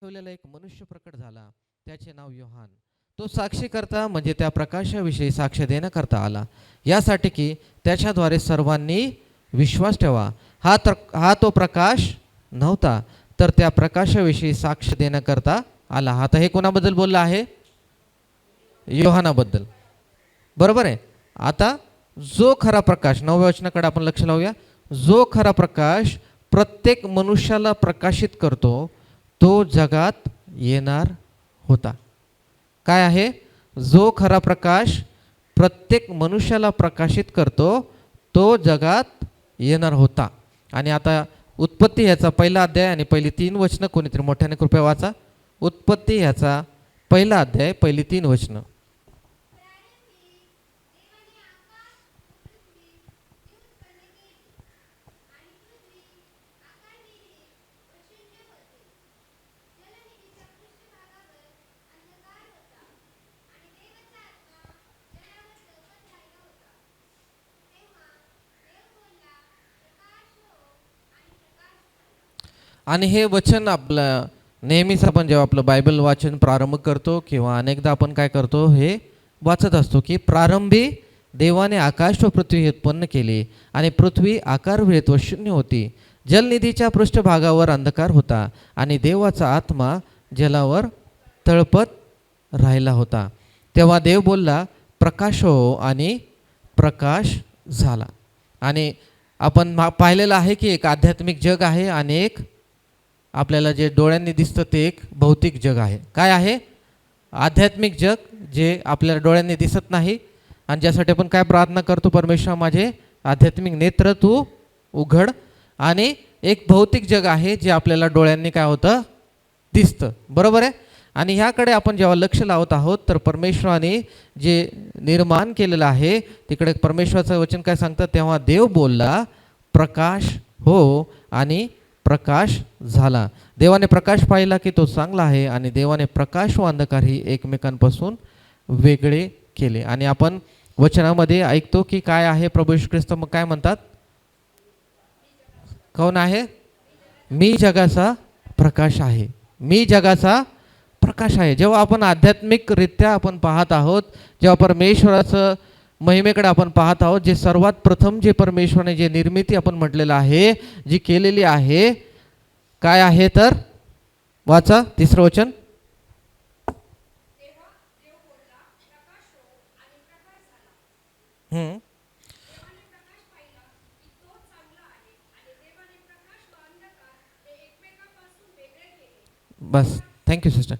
ठेवलेला एक मनुष्य प्रकट झाला, त्याचे नाव योहान. तो साक्षीकर्ता म्हणजे त्या प्रकाशाविषयी साक्ष देण्याकरता आला, यासाठी की त्याच्याद्वारे सर्वांनी विश्वास ठेवा. हा तो प्रकाश नव्हता, तर त्या प्रकाशाविषयी साक्ष देण्याकरता आला. आता हे कोणाबद्दल बोललं आहे? योहानाबद्दल. बरोबर आहे. आता जो खरा प्रकाश, 9व्या वचनाकडे आपण लक्ष लावूया. जो खरा प्रकाश प्रत्येक मनुष्याला प्रकाशित करतो, तो जगात येणार होता. काय आहे? जो खरा प्रकाश प्रत्येक मनुष्याला प्रकाशित करतो, तो जगात येणार होता. आणि आता उत्पत्ती ह्याचा पहिला अध्याय आणि पहिली 3 वचनं कोणीतरी मोठ्याने कृपया वाचा. उत्पत्ती ह्याचा पहिला अध्याय पहिली 3 वचनं. आणि हे वचन आपलं नेहमीच आपण जेव्हा आपलं बायबल वाचन प्रारंभ करतो किंवा अनेकदा आपण काय करतो, हे वाचत असतो की प्रारंभी देवाने आकाश व पृथ्वी उत्पन्न केली आणि पृथ्वी आकारविरहित व शून्य होती. जलनिधीच्या पृष्ठभागावर अंधकार होता आणि देवाचा आत्मा जलावर तळपत राहिला होता. तेव्हा देव बोलला, प्रकाश हो, आणि प्रकाश झाला. आणि आपण पाहिलेलं आहे की एक आध्यात्मिक जग आहे आणि एक आपल्याला जे डोळ्यांनी दिसतं ते एक भौतिक जग आहे. काय आहे? आध्यात्मिक जग, जे आपल्याला डोळ्यांनी दिसत नाही आणि ज्यासाठी आपण काय प्रार्थना करतो, परमेश्वर माझे आध्यात्मिक नेत्र तू उघड. आणि एक भौतिक जग आहे जे आपल्याला डोळ्यांनी काय होतं, दिसतं. बरोबर आहे. आणि ह्याकडे आपण जेव्हा लक्ष लावत आहोत, तर परमेश्वराने जे निर्माण केलेलं आहे तिकडे परमेश्वराचं वचन काय सांगतं, तेव्हा देव बोलला, प्रकाश हो, आणि प्रकाश झाला. देवाने प्रकाश पाहिला की तो चांगला आहे आणि देवाने प्रकाश व अंधकार ही एकमेकांपासून वेगळे केले. आणि आपण वचनामध्ये ऐकतो की काय आहे, प्रभू येशू ख्रिस्त मग काय म्हणतात, कोण आहे? मी जगाचा प्रकाश आहे. मी जगाचा प्रकाश आहे. जेव्हा आपण आध्यात्मिकरित्या आपण पाहत आहोत, जेव्हा परमेश्वराचं महिमेकडे आपण पाहत आहोत, जे सर्वात प्रथम जे परमेश्वराने जे निर्मिती आपण म्हटलेलं आहे, जी केलेली आहे, काय आहे तर वाचा 3रं वचन. बस, थँक्यू सिस्टर.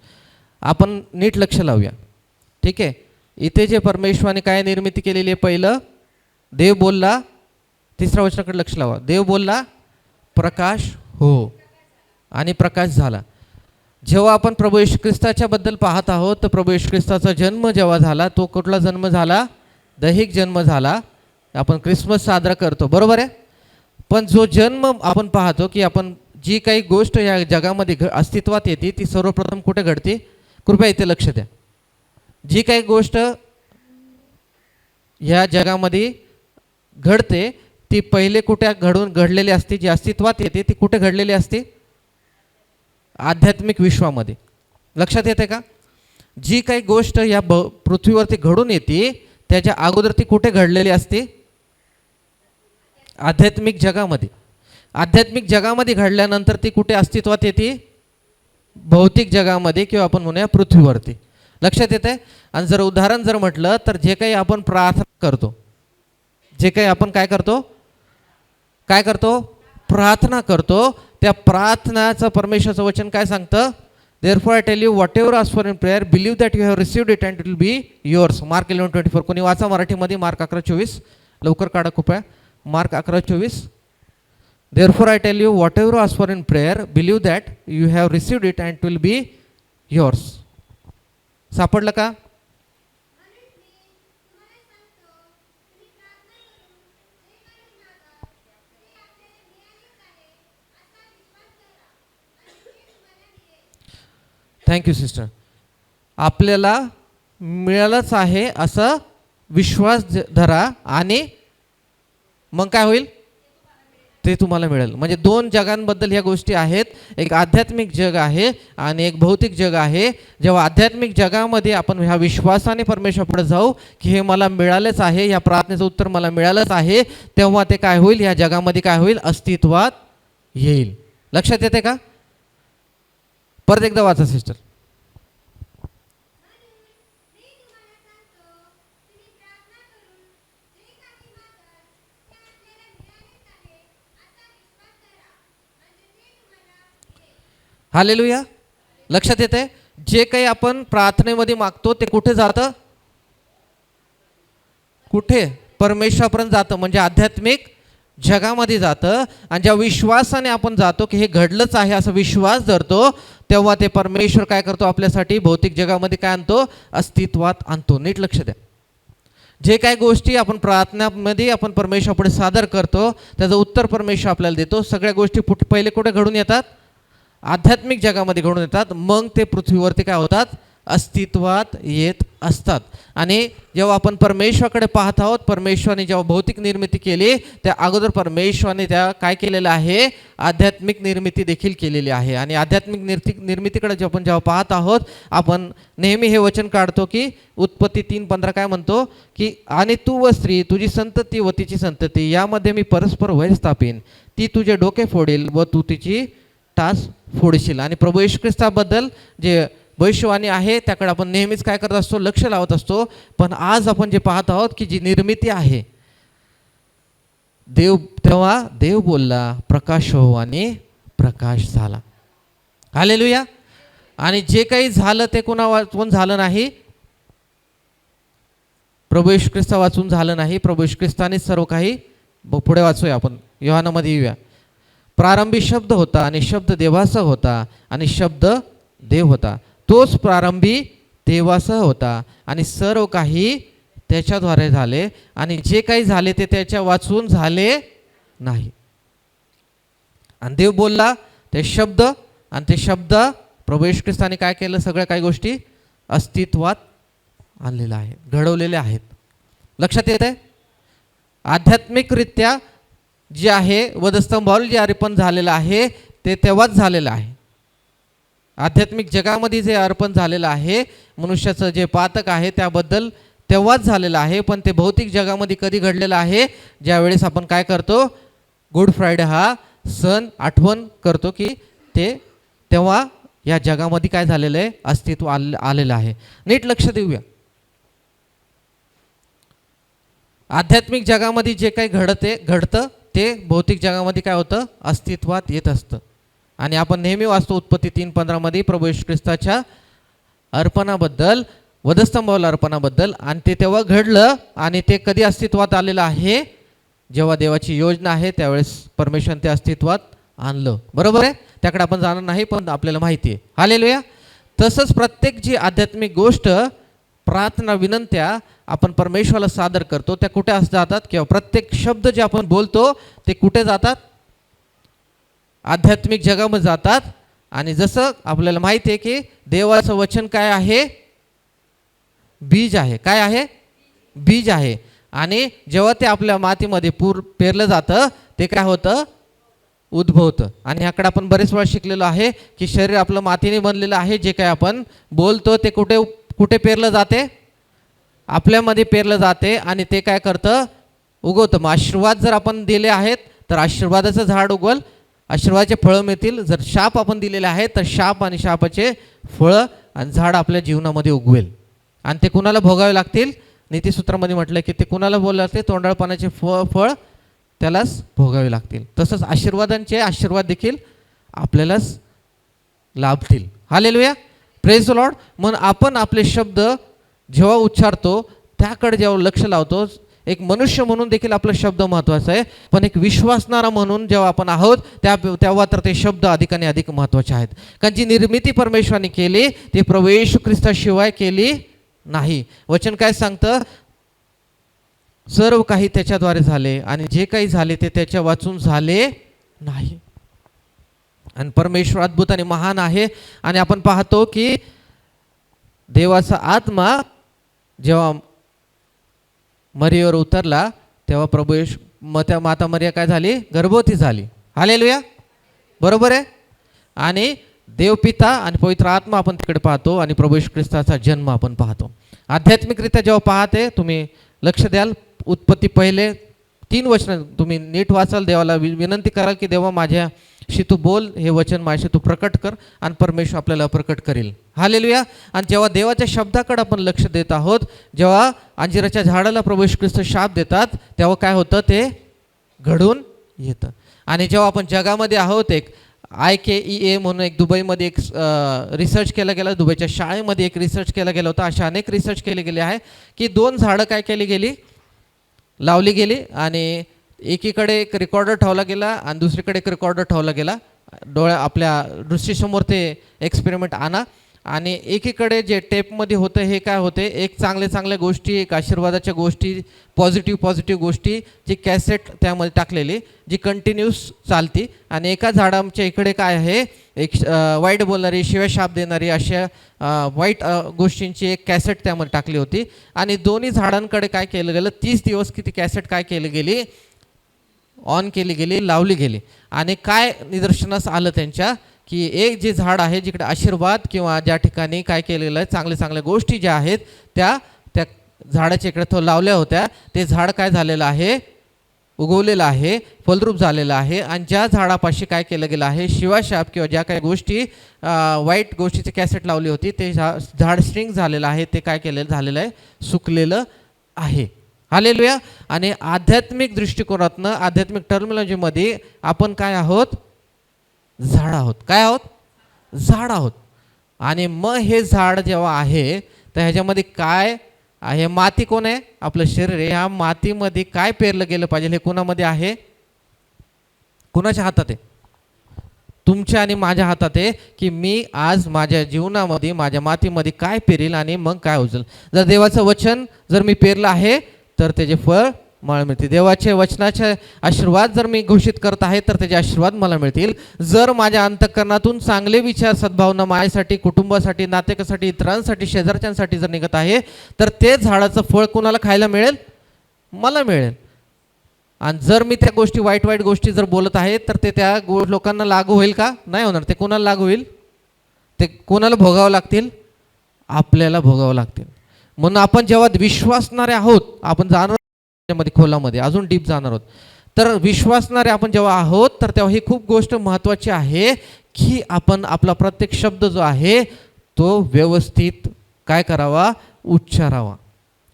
आपण नीट लक्ष लावूया. ठीक आहे. इथे जे परमेश्वराने काय निर्मिती केलेली आहे, पहिलं देव बोलला, 3ऱ्या वचनाकडे लक्ष लावा. देव बोलला, प्रकाश हो, आणि प्रकाश झाला. जेव्हा आपण प्रभू येशू ख्रिस्ताच्या बद्दल पाहत आहोत, तर प्रभू येशू ख्रिस्ताचा जन्म जेव्हा झाला, तो कुठला जन्म झाला? दैहिक जन्म झाला. आपण ख्रिसमस साजरा करतो, बरोबर आहे. पण जो जन्म आपण पाहतो की आपण जी काही गोष्ट या जगामध्ये अस्तित्वात येते, ती सर्वप्रथम कुठे घडते? कृपया इथे लक्ष द्या. जी काही गोष्ट ह्या जगामध्ये घडते, ती पहिले कुठे घडलेली असते? जी अस्तित्वात येते ती कुठे घडलेली असते? आध्यात्मिक विश्वामध्ये. लक्षात येते का? जी काही गोष्ट या पृथ्वीवरती घडून येते, त्याच्या अगोदर ती कुठे घडलेली असते? आध्यात्मिक जगामध्ये. आध्यात्मिक जगामध्ये घडल्यानंतर ती कुठे अस्तित्वात येते? भौतिक जगामध्ये, किंवा आपण म्हणूया पृथ्वीवरती. लक्षात येते. आणि जर उदाहरण जर म्हटलं, तर जे काही आपण प्रार्थना करतो, जे काही आपण काय करतो, प्रार्थना करतो, त्या प्रार्थनाचं परमेश्वराचं वचन काय सांगतं? Therefore I tell you what ever ask for in prayer believe that you have received it and it will be yours. Mark 11:24. कोणी वाचा मराठीमध्ये, मार्क 11:24. लवकर काढा कृपया. Mark 11:24. Therefore I tell you, whatever you ask for in prayer, believe that you have received it and it will be yours. सापडलं का? Thank you sister. आपल्याला मिळालंच आहे असं विश्वास धरा, आणि मग काय होईल? ते तुम्हाला मिळेल. म्हणजे दोन जगांबद्दल ह्या गोष्टी आहेत. एक आध्यात्मिक जग आहे आणि एक भौतिक जग आहे. जेव्हा आध्यात्मिक जगामध्ये आपण ह्या विश्वासाने परमेश्वरापुढे जाऊ की हे मला मिळालंच आहे, या प्रार्थनेचं उत्तर मला मिळालंच आहे, तेव्हा ते काय होईल, ह्या जगामध्ये काय होईल, अस्तित्वात येईल. लक्षात येते का? परत एकदा वाचा सिस्टर. हालेलुया. लक्षात येते, जे काही आपण प्रार्थनेमध्ये मागतो ते कुठे जातं, कुठे, परमेश्वरापर्यंत जातं, म्हणजे आध्यात्मिक जगामध्ये जातं. आणि ज्या विश्वासाने आपण जातो की हे घडलंच आहे असा विश्वास धरतो, तेव्हा ते परमेश्वर काय करतो, आपल्यासाठी भौतिक जगामध्ये काय आणतो, अस्तित्वात आणतो. नीट लक्ष द्या. जे काही गोष्टी आपण प्रार्थनामध्ये आपण परमेश्वरापुढे सादर करतो त्याचं उत्तर परमेश्वर आपल्याला देतो. सगळ्या गोष्टी पहिले कुठे घडून येतात, आध्यात्मिक जगामध्ये घडून येतात, मग ते पृथ्वीवरती काय होतात, अस्तित्वात येत असतात. आणि जेव्हा आपण परमेश्वराकडे पाहत आहोत, परमेश्वराने जेव्हा भौतिक निर्मिती केली त्या अगोदर परमेश्वराने त्या काय केलेलं आहे, आध्यात्मिक निर्मिती देखील केलेली आहे. आणि आध्यात्मिक निर्मितीकडे जेव्हा पाहत आहोत, आपण नेहमी हे वचन काढतो की उत्पत्ती 3:15 काय म्हणतो की आणि तू व स्त्री, तुझी संतती व तिची संतती यामध्ये मी परस्पर वैर स्थापीन, ती तुझे डोके फोडेल व तू तिची टाच फोडशील. आणि प्रभू येशू ख्रिस्ताबद्दल जे भविष्यवाणी आहे त्याकडे आपण नेहमीच काय करत असतो, लक्ष लावत असतो. पण आज आपण जे पाहत आहोत की जी निर्मिती आहे, तेव्हा देव बोलला प्रकाश हो आणि प्रकाश झाला. हालेलुया. आणि जे काही झालं ते कोणा वाचून झालं नाही, प्रभू येशू ख्रिस्ता वाचून झालं नाही. प्रभू येशू ख्रिस्ताने सर्व काही, पुढे वाचूया आपण, योहानामध्ये येऊया. प्रारंभी शब्द होता आणि शब्द देवासह होता आणि शब्द देव होता. तोच प्रारंभी देवासह होता आणि सर्व काही त्याच्याद्वारे झाले आणि जे काही झाले ते त्याच्या वाचून झाले नाही. आणि देव बोलला ते शब्द, आणि ते शब्द प्रभू येशू ख्रिस्ताने काय केलं, सगळ्या काही गोष्टी अस्तित्वात आणलेल्या आहेत, घडवलेल्या आहेत. लक्षात येत आहे. आध्यात्मिकरित्या जे आहे वधस्तंभावर जे अर्पण झालेलं आहे ते तेव्हाच झालेलं आहे. आध्यात्मिक जगामध्ये जे अर्पण झालेलं आहे, मनुष्याचं जे पातक आहे त्याबद्दल तेव्हाच झालेलं आहे. पण ते भौतिक जगामध्ये कधी घडलेलं आहे, ज्यावेळेस आपण काय करतो, गुड फ्रायडे हा सण आठवण करतो की ते तेव्हा या जगामध्ये काय झालेलं आहे, अस्तित्व आलेलं आहे. नीट लक्ष देऊया. आध्यात्मिक जगामध्ये जे काही घडतं ते भौतिक जगामध्ये काय होतं, अस्तित्वात येत असतं. आणि आपण नेहमी वाचतो उत्पत्ती 3:15 प्रभू येशू ख्रिस्ताच्या अर्पणाबद्दल, वधस्तंभावला अर्पणाबद्दल. आणि ते तेव्हा घडलं आणि ते कधी अस्तित्वात आलेलं आहे, जेव्हा देवाची योजना आहे त्यावेळेस परमेश्वराने ते अस्तित्वात आणलं. बरोबर आहे. त्याकडे आपण जाणार नाही, पण आपल्याला माहिती आहे. हालेलुया. तसंच प्रत्येक जी आध्यात्मिक गोष्ट, प्रार्थना, विनंत्या आपण परमेश्वराला सादर करतो त्या कुठे जातात, किंवा प्रत्येक शब्द जे आपण बोलतो ते कुठे जातात, आध्यात्मिक जगामध्ये जातात. आणि जसं आपल्याला माहिती आहे की देवाचं वचन काय आहे, बीज आहे. काय आहे, बीज आहे. आणि जेव्हा ते आपल्या मातीमध्ये पेरलं जातं ते काय होतं, उद्भवतं. आणि ह्याकडे आपण बरेच वेळा शिकलेलो आहे की शरीर आपलं मातीने बनलेलं आहे. जे काय आपण बोलतो ते कुठे कुठे पेरलं जाते, आपल्यामध्ये पेरलं जाते आणि ते काय करतं, उगवतं. मग आशीर्वाद जर आपण दिले आहेत तर आशीर्वादाचं झाड उगवल, आशीर्वादाचे फळं मिळतील. जर शाप आपण दिलेले आहेत तर शाप आणि शापाचे फळं आणि झाड आपल्या जीवनामध्ये उगवेल. आणि ते कुणाला भोगावे लागतील, नीतिसूत्रामध्ये म्हटलं की ते कुणाला बोलावे लागते, तोंडाळपणाचे फळ त्यालाच भोगावे लागतील. तसंच आशीर्वादांचे आशीर्वाद देखील आपल्यालाच लाभतील. हालेलुया. Praise the Lord. म्हणून आपण आपले शब्द जेव्हा उच्चारतो त्याकडे जेव्हा लक्ष लावतो, एक मनुष्य म्हणून देखील आपला शब्द महत्त्वाचा आहे, पण एक विश्वासणारा म्हणून जेव्हा आपण आहोत तेव्हा तर ते शब्द अधिक आणि अधिक महत्त्वाचे आहेत. कारण जी निर्मिती परमेश्वराने केली ती प्रभू येशू ख्रिस्ताशिवाय केली नाही. वचन काय सांगतं, सर्व काही त्याच्याद्वारे झाले आणि जे काही झाले ते त्याच्या वाचून झाले नाही. आणि परमेश्वर अद्भुत आणि महान आहे. आणि आपण पाहतो की देवाचा आत्मा जेव्हा मरीवर उतरला तेव्हा प्रभू येशू मग त्या माता मरिया काय झाली, गर्भवती झाली. हालेलुया, बरोबर आहे. आणि देवपिता आणि पवित्र आत्मा आपण तिकडे पाहतो आणि प्रभू येशू ख्रिस्ताचा जन्म आपण पाहतो. आध्यात्मिकरित्या जेव्हा पाहते तुम्ही लक्ष द्याल, उत्पत्ती पहिले 3 वचन तुम्ही नीट वाचाल, देवाला विनंती कराल की देवा माझ्याशी तू बोल, हे वचन माझ्याशी तू प्रकट कर, आणि परमेश्वर आपल्याला प्रकट करेल. हालेलुया. आणि जेव्हा देवाच्या शब्दाकडे आपण लक्ष देत आहोत, जेव्हा अंजिराच्या झाडाला प्रभू येशू ख्रिस्त शाप देतात, तेव्हा काय होतं, ते घडून येतं. आणि जेव्हा आपण जगामध्ये आहोत, एक IKEA म्हणून एक दुबईमध्ये एक रिसर्च केला गेला, दुबईच्या शाळेमध्ये एक रिसर्च केला गेला होता. अशा अनेक रिसर्च केले गेले आहे की 2 झाडं काय केली गेली, लावली गेली, आणि एकीकडे एक रेकॉर्डर ठेवला गेला आणि दुसरीकडे एक रेकॉर्डर ठेवला गेला. आपल्या दृष्टीसमोर ते एक्सपेरिमेंट आणा, आणि एकीकडे जे टेपमध्ये होतं हे काय होते, एक चांगल्या गोष्टी, एक आशीर्वादाच्या गोष्टी, पॉझिटिव्ह गोष्टी, जी कॅसेट त्यामध्ये टाकलेली, जी कंटिन्यूस चालती. आणि एका झाडाच्या इकडे काय आहे, एक वाईट बोलणारी, शिव्या शाप देणारी अशा वाईट गोष्टींची एक कॅसेट त्यामध्ये टाकली होती. आणि दोन्ही झाडांकडे काय केलं गेलं, 30 दिवस की ती कॅसेट काय केली गेली, ऑन केली गेली, लावली गेली. आणि काय निदर्शनास आलं त्यांच्या, की एक जे झाड आहे जिकडे आशीर्वाद किंवा ज्या ठिकाणी काय केलेलं आहे, चांगल्या गोष्टी ज्या आहेत त्या झाडाच्या इकडे तो लावल्या होत्या, ते झाड काय झालेलं आहे, उगवलेलं आहे, फलरूप झालेलं आहे. आणि ज्या झाडापाशी काय केलं गेलं आहे, शिवाशाप किंवा ज्या काही गोष्टी वाईट गोष्टीची कॅसेट लावली होती, ते झाड श्रिंक झालेलं आहे, ते काय केलेलं झालेलं आहे, सुकलेलं आहे. हालेलुया. आणि आध्यात्मिक दृष्टिकोनातनं, आध्यात्मिक टर्मिनॉलॉजीमध्ये आपण काय आहोत, झाड आहोत. काय आहोत, झाड आहोत. आणि मग हे झाड जेव्हा आहे तर ह्याच्यामध्ये काय आहे, माती कोण आहे, आपलं शरीर आहे. ह्या मातीमध्ये काय पेरलं गेलं पाहिजे, हे कोणामध्ये आहे, कुणाच्या हातात आहे, तुमच्या आणि माझ्या हातात आहे, की मी आज माझ्या जीवनामध्ये माझ्या मातीमध्ये काय पेरेल आणि मग काय उचल. जर देवाचं वचन जर मी पेरलं आहे तर त्याचे फळ मला मिळतील. देवाचे वचनाचे आशीर्वाद जर मी घोषित करत आहे तर त्याचे आशीर्वाद मला मिळतील. जर माझ्या अंतःकरणातून चांगले विचार, सद्भावना माझ्यासाठी, कुटुंबासाठी, नातेकासाठी, इतरांसाठी, शेजारच्यांसाठी जर निघत आहे तर ते झाडाचं फळ कोणाला खायला मिळेल, मला मिळेल. आणि जर मी त्या गोष्टी, वाईट गोष्टी जर बोलत आहे तर ते त्या लोकांना लागू होईल का, नाही होणार. ते कोणाला लागू होईल, ते कोणाला भोगावं लागतील, आपल्याला भोगावं लागतील. म्हणून आपण जेव्हा विश्वासणारे आहोत, आपण जाणार मध्ये खोलामध्ये अजून डीप जाणार आहोत, तर विश्वासणारे आपण जेव्हा आहोत तर तेव्हा ही खूप गोष्ट महत्त्वाची आहे की आपण आपला प्रत्येक शब्द जो आहे तो व्यवस्थित काय करावा, उच्चारावा.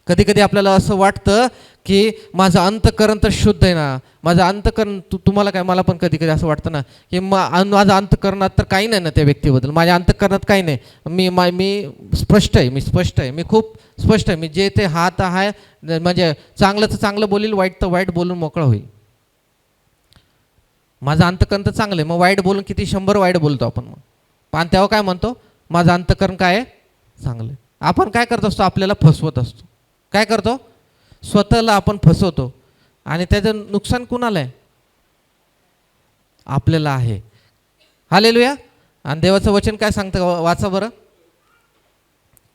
कधी कधी आपल्याला असं वाटतं की माझं अंतःकरण तर शुद्ध आहे ना, माझं अंतःकरण, तुम्हाला काय, मला पण कधी कधी असं वाटतं ना की माझं अंतःकरणात तर काही नाही ना त्या व्यक्तीबद्दल, माझ्या अंतःकरणात काही नाही, मी स्पष्ट आहे, मी खूप स्पष्ट आहे, मी जे ते हात आहे, म्हणजे चांगलं तर चांगलं बोलील, वाईट तर वाईट बोलून मोकळं होईल. माझं अंतःकरण तर चांगलं आहे, मग वाईट बोलून किती 100 वाईट बोलतो आपण, मग पण तेव्हा काय म्हणतो, माझं अंतःकरण काय आहे, चांगलं आहे. आपण काय करत असतो, आपल्याला फसवत असतो. काय करतो, स्वतःला आपण फसवतो. आणि त्याचं नुकसान कुणाला आहे, आपल्याला आहे. हालेलुया. आणि देवाचं वचन काय सांगतं, वाचा बरं.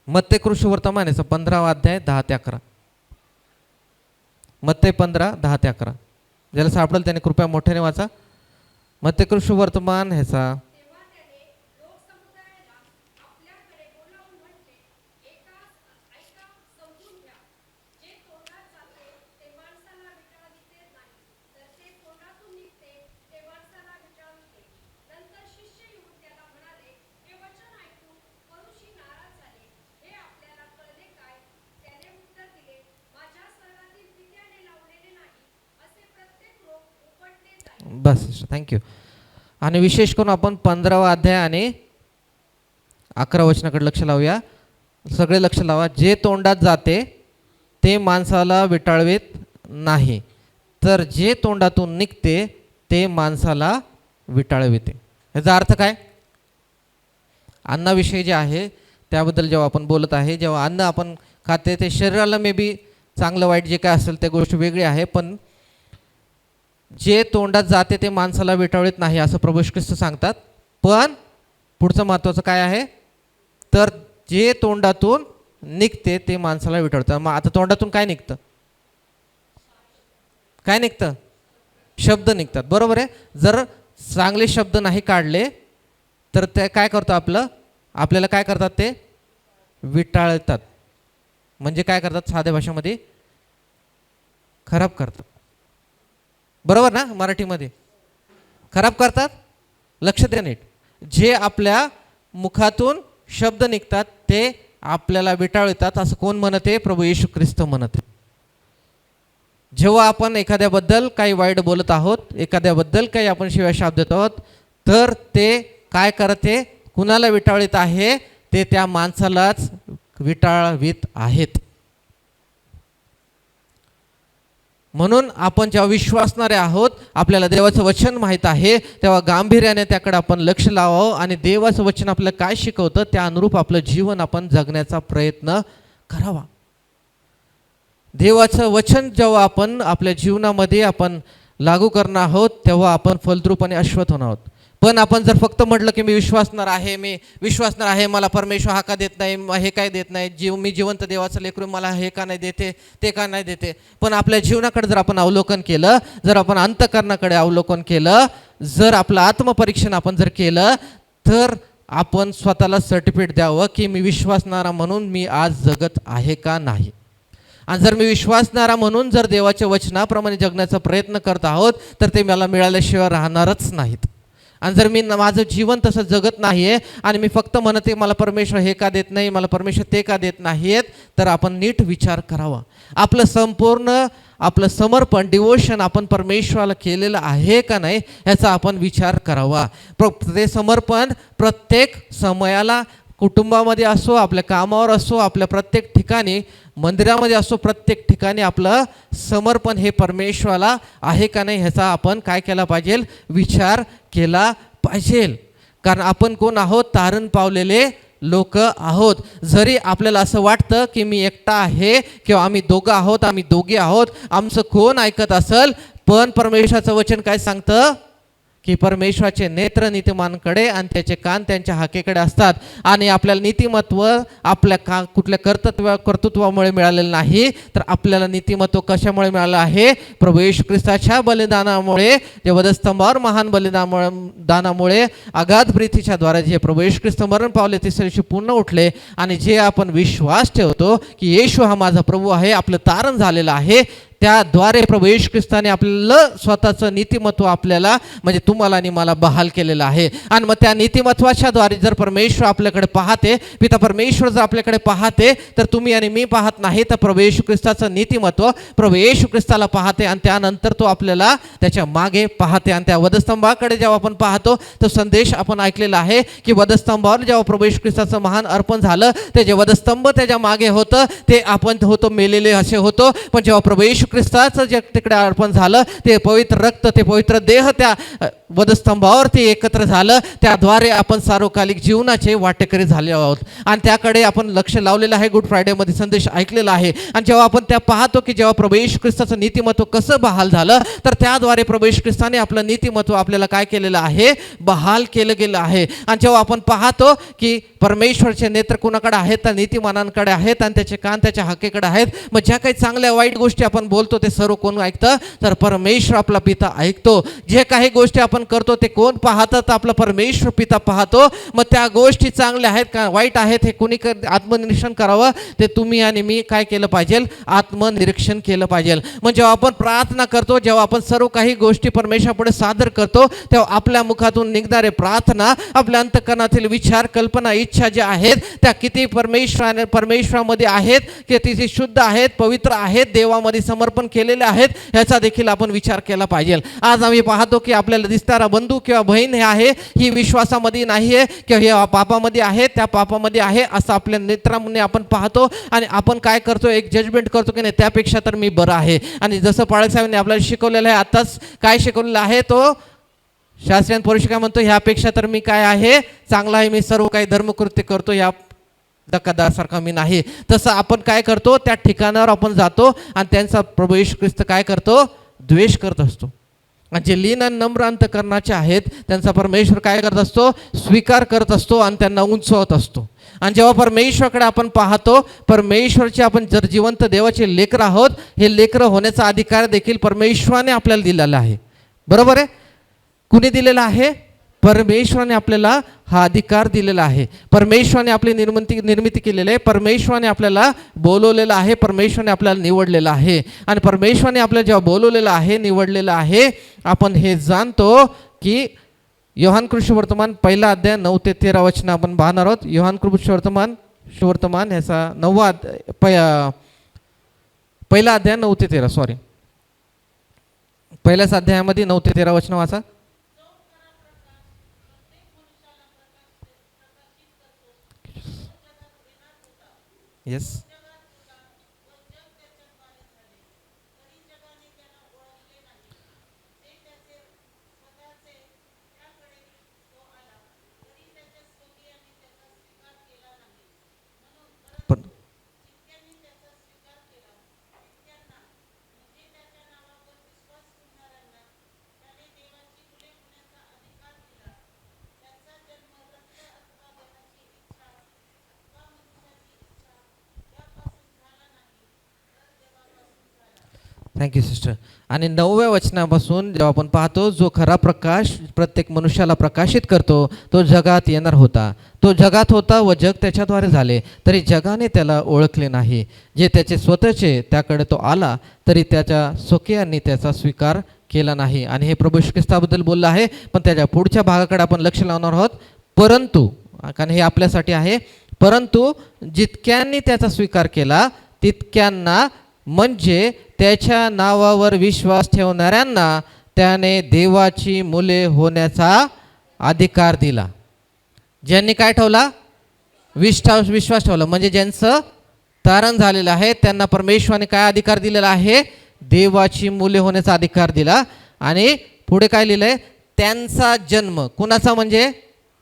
मत्ते कृष्ण वर्तमानाचा 15वा अध्याय 10 ते 11. मत्ते 15, 10 ते 11. ज्याला सापडेल त्याने कृपया मोठ्याने वाचा. मत्ते कृष्ण वर्तमान ह्याचा बस, थँक्यू. आणि विशेष करून आपण 15वा अध्याय आणि 11 वचनाकडे लक्ष लावूया. सगळे लक्ष लावा. जे तोंडात जाते ते माणसाला विटाळवीत नाही, तर जे तोंडातून निघते ते माणसाला विटाळविते. ह्याचा अर्थ काय, अन्नाविषयी जे आहे त्याबद्दल जेव्हा आपण बोलत आहे, जेव्हा अन्न आपण खाते ते शरीराला मे बी चांगलं वाईट जे काय असेल त्या गोष्टी वेगळी आहे, पण जे तोंडात जाते ते माणसाला विटाळीत नाही असं प्रभू येशू ख्रिस्त सांगतात. पण पुढचं महत्त्वाचं काय आहे, तर जे तोंडातून निघते ते माणसाला विटाळतं. मग आता तोंडातून काय निघतं, काय निघतं? शब्द निघतात, बरोबर आहे. जर चांगले शब्द नाही काढले तर ते काय करतो आपल्याला काय करतात? ते विटाळतात. म्हणजे काय करतात? साध्या भाषेमध्ये खराब करतात, बरोबर ना? मराठीमध्ये खराब करतात. लक्ष द्या नीट. जे आपल्या मुखातून शब्द निघतात ते आपल्याला विटाळतात, असं कोण म्हणत आहे? प्रभू येशू ख्रिस्त म्हणत आहे. जेव्हा आपण एखाद्याबद्दल काही वाईट बोलत आहोत, एखाद्याबद्दल काही आपण शिव्या शाप देत आहोत, तर ते काय करते? कुणाला विटाळीत आहे? ते त्या माणसालाच विटाळवीत आहेत. म्हणून आपण जेव्हा विश्वासणारे आहोत, आपल्याला देवाचं वचन माहीत आहे, तेव्हा गांभीर्याने त्याकडे आपण लक्ष लावावं आणि देवाचं वचन आपल्याला काय शिकवतं त्या अनुरूप आपलं जीवन आपण जगण्याचा प्रयत्न करावा. देवाचं वचन जेव्हा आपण आपल्या जीवनामध्ये आपण लागू करणार आहोत, तेव्हा आपण फलद्रूप आणि अश्वत होणार आहोत. पण आपण जर फक्त म्हटलं की मी विश्वासणार आहे, मला परमेश्वर हा का देत नाही, हे काय देत नाही, मी जिवंत देवाचं लेकरू, मला हे का नाही देते, ते का नाही देते, पण आपल्या जीवनाकडे जर आपण अवलोकन केलं, जर आपण अंतःकरणाकडे अवलोकन केलं, जर आपलं आत्मपरीक्षण आपण जर केलं, तर आपण स्वतःला सर्टिफिकेट द्यावं की मी विश्वासणारा म्हणून मी आज जगत आहे का नाही. आणि जर मी विश्वासणारा म्हणून जर देवाच्या वचनाप्रमाणे जगण्याचा प्रयत्न करत आहोत, तर ते मला मिळाल्याशिवाय राहणारच नाहीत. आणि जर मी माझं जीवन तसं जगत नाही आहे आणि मी फक्त म्हणते मला परमेश्वर हे का देत नाही, मला परमेश्वर ते का देत नाही आहेत, तर आपण नीट विचार करावा. आपलं संपूर्ण आपलं समर्पण, डिवोशन आपण परमेश्वराला केलेलं आहे का नाही ह्याचा आपण विचार करावा. ते समर्पण प्रत्येक समयाला, कुटुंबामध्ये असो, आपल्या कामावर असो, आपल्या प्रत्येक ठिकाणी, मंदिरामध्ये असो, प्रत्येक ठिकाणी आपलं समर्पण हे परमेश्वराला आहे का नाही ह्याचा आपण काय केला पाहिजे? विचार केला पाहिजे. कारण आपण कोण आहोत? तारण पावलेले लोक आहोत. जरी आपल्याला असं वाटतं की मी एकटा आहे किंवा आम्ही दोघं आहोत, आम्ही दोघे आहोत, आमचं कोण ऐकत असेल, पण परमेश्वराचं वचन काय सांगतं की परमेश्वराचे नेत्र नीतिमानकडे आणि त्याचे कान त्यांच्या हाकेकडे असतात. आणि आपल्याला नीतिमत्व आपल्या कुठल्या कर्तृत्वामुळे मिळालेलं नाही, तर आपल्याला नीतिमत्व कशामुळे मिळालं आहे? प्रभू येशू ख्रिस्ताच्या बलिदानामुळे, जे वधस्तंभावर महान बलिदानामुळे अगाध प्रीतीच्या द्वारे जे प्रभू येशू ख्रिस्त मरण पावले, तिसऱ्या दिवशी पुन्हा उठले, आणि जे आपण विश्वास ठेवतो की येशू हा माझा प्रभू आहे, आपलं तारण झालेलं आहे, त्याद्वारे प्रभू येशू ख्रिस्ताने आपल्याला स्वतःचं नीतिमत्व आपल्याला म्हणजे तुम्हाला आणि मला बहाल केलेलं आहे. आणि मग त्या नीतिमत्वाच्या द्वारे जर परमेश्वर आपल्याकडे पाहते, पिता परमेश्वर जर आपल्याकडे पाहते, तर तुम्ही आणि मी पाहत नाही, तर प्रभू येशू ख्रिस्ताचं नीतिमत्व प्रभू येशू ख्रिस्ताला पाहते आणि त्यानंतर तो आपल्याला त्याच्या मागे पाहते. आणि त्या वधस्तंभाकडे जेव्हा आपण पाहतो, तो संदेश आपण ऐकलेला आहे की वधस्तंभावर जेव्हा प्रभू येशू ख्रिस्ताचं महान अर्पण झालं, ते जे वधस्तंभ त्याच्या मागे होतं ते आपण होतो मेलेले असे होतो, पण जेव्हा प्रभू येशू ख्रिस्ताचं जे तिकडे अर्पण झालं, ते पवित्र रक्त, ते पवित्र देह त्या वधस्तंभावर ते एकत्र झालं, त्याद्वारे आपण सार्वकालिक जीवनाचे वाटेकरी झाले आहोत. आणि त्याकडे आपण लक्ष लावलेलं आहे, गुड फ्रायडेमध्ये संदेश ऐकलेला आहे. आणि जेव्हा आपण त्या पाहतो की जेव्हा प्रभू येशू ख्रिस्ताचं नीतिमत्व कसं बहाल झालं, तर त्याद्वारे प्रभू येशू ख्रिस्ताने आपलं नीतिमत्व आपल्याला काय केलेलं आहे? बहाल केलं गेलं आहे. आणि जेव्हा आपण पाहतो की परमेश्वरचे नेत्र कुणाकडे आहेत? तर नीतिमानांकडे आहेत, आणि त्याचे कान त्याच्या हाकेकडे आहेत. मग ज्या काही चांगल्या वाईट गोष्टी आपण बोलतो ते सर्व कोण ऐकतं? तर परमेश्वर आपला पिता ऐकतो. जे काही गोष्टी आपण करतो ते कोण पाहतं? तर आपला परमेश्वर पिता पाहतो. मग त्या गोष्टी चांगल्या आहेत का वाईट आहेत हे कोणी आत्मनिरीक्षण करावं? ते तुम्ही आणि मी काय केलं पाहिजे? आत्मनिरीक्षण केलं पाहिजे. मग जेव्हा आपण प्रार्थना करतो, जेव्हा आपण सर्व काही गोष्टी परमेश्वरापुढे सादर करतो, तेव्हा आपल्या मुखातून निघणारे प्रार्थना, आपल्या अंतःकरणातील विचार, कल्पना, इच्छा ज्या आहेत त्या किती परमेश्वरामध्ये आहेत, किती शुद्ध आहेत, पवित्र आहेत, देवामध्ये समर्पण केलेले आहेत, ह्याचा देखील आपण विचार केला पाहिजे. आज आम्ही पाहतो की आपल्याला दिसणारा बंधू किंवा बहीण हे आहे, ही विश्वासामध्ये नाही आहे किंवा हे पापामध्ये आहे, त्या पापामध्ये आहे असं आपल्या नेत्रांनी आपण पाहतो. आणि आपण काय करतो? एक जजमेंट करतो की नाही, त्यापेक्षा तर मी बरं आहे. आणि जसं पाळक साहेबांनी आपल्याला शिकवलेलं आहे, आताच काय शिकवलेलं आहे, तो शास्त्रीय पुरुष काय म्हणतो? ह्यापेक्षा तर मी काय आहे? चांगला आहे, मी सर्व काही धर्मकृत्य करतो, या धक्कादारसारखा मी नाही. तसं आपण काय करतो? त्या ठिकाणावर आपण जातो आणि त्यांचा प्रभू येशू ख्रिस्त काय करतो? द्वेष करत असतो. आणि जे लीन आणि नम्र अंतःकरणाचे आहेत त्यांचा परमेश्वर काय करत असतो? स्वीकार करत असतो आणि त्यांना उंचवत असतो. आणि जेव्हा परमेश्वराकडे आपण पाहतो, परमेश्वरचे आपण जर जिवंत देवाचे लेकरं आहोत, हे लेकरं होण्याचा अधिकार देखील परमेश्वराने आपल्याला दिलेला आहे. बरोबर आहे? कुणी दिलेला आहे? परमेश्वराने आपल्याला हा अधिकार दिलेला आहे. परमेश्वराने आपली निर्मिती केलेली आहे. परमेश्वराने आपल्याला बोलवलेलं आहे. परमेश्वराने आपल्याला निवडलेलं आहे. आणि परमेश्वराने आपल्याला जेव्हा बोलवलेलं आहे, निवडलेलं आहे, आपण हे जाणतो की योहान सुवर्तमान 1 अध्याय 9 ते 13 वचन आपण पाहणार आहोत. योहान सुवर्तमान ह्याचा 1 अध्याय 9 ते 13, सॉरी, पहिल्याच अध्यायामध्ये 9 ते 13 वचन वाचा. येस. पण थँक्यू सिस्टर. आणि 9व्या वचनापासून जेव्हा आपण पाहतो, जो खरा प्रकाश प्रत्येक मनुष्याला प्रकाशित करतो तो जगात येणार होता. तो जगात होता व जग त्याच्याद्वारे झाले, तरी जगाने त्याला ओळखले नाही. जे त्याचे स्वतःचे त्याकडे तो आला, तरी त्याच्या स्वकीयांनी त्याचा स्वीकार केला नाही. आणि हे प्रभू येशू ख्रिस्ताबद्दल बोललं आहे. पण त्याच्या पुढच्या भागाकडे आपण लक्ष लावणार आहोत. परंतु, कारण हे आपल्यासाठी आहे, परंतु जितक्यांनी त्याचा स्वीकार केला तितक्यांना, म्हणजे त्याच्या नावावर विश्वास ठेवणाऱ्यांना, त्याने देवाची मुले होण्याचा अधिकार दिला. ज्यांनी काय ठेवला? विश्वास ठेवला. म्हणजे ज्यांचं तारण झालेलं आहे त्यांना परमेश्वराने काय अधिकार दिलेला आहे? देवाची मुले होण्याचा अधिकार दिला. आणि पुढे काय लिहिलंय? त्यांचा जन्म. कुणाचा? म्हणजे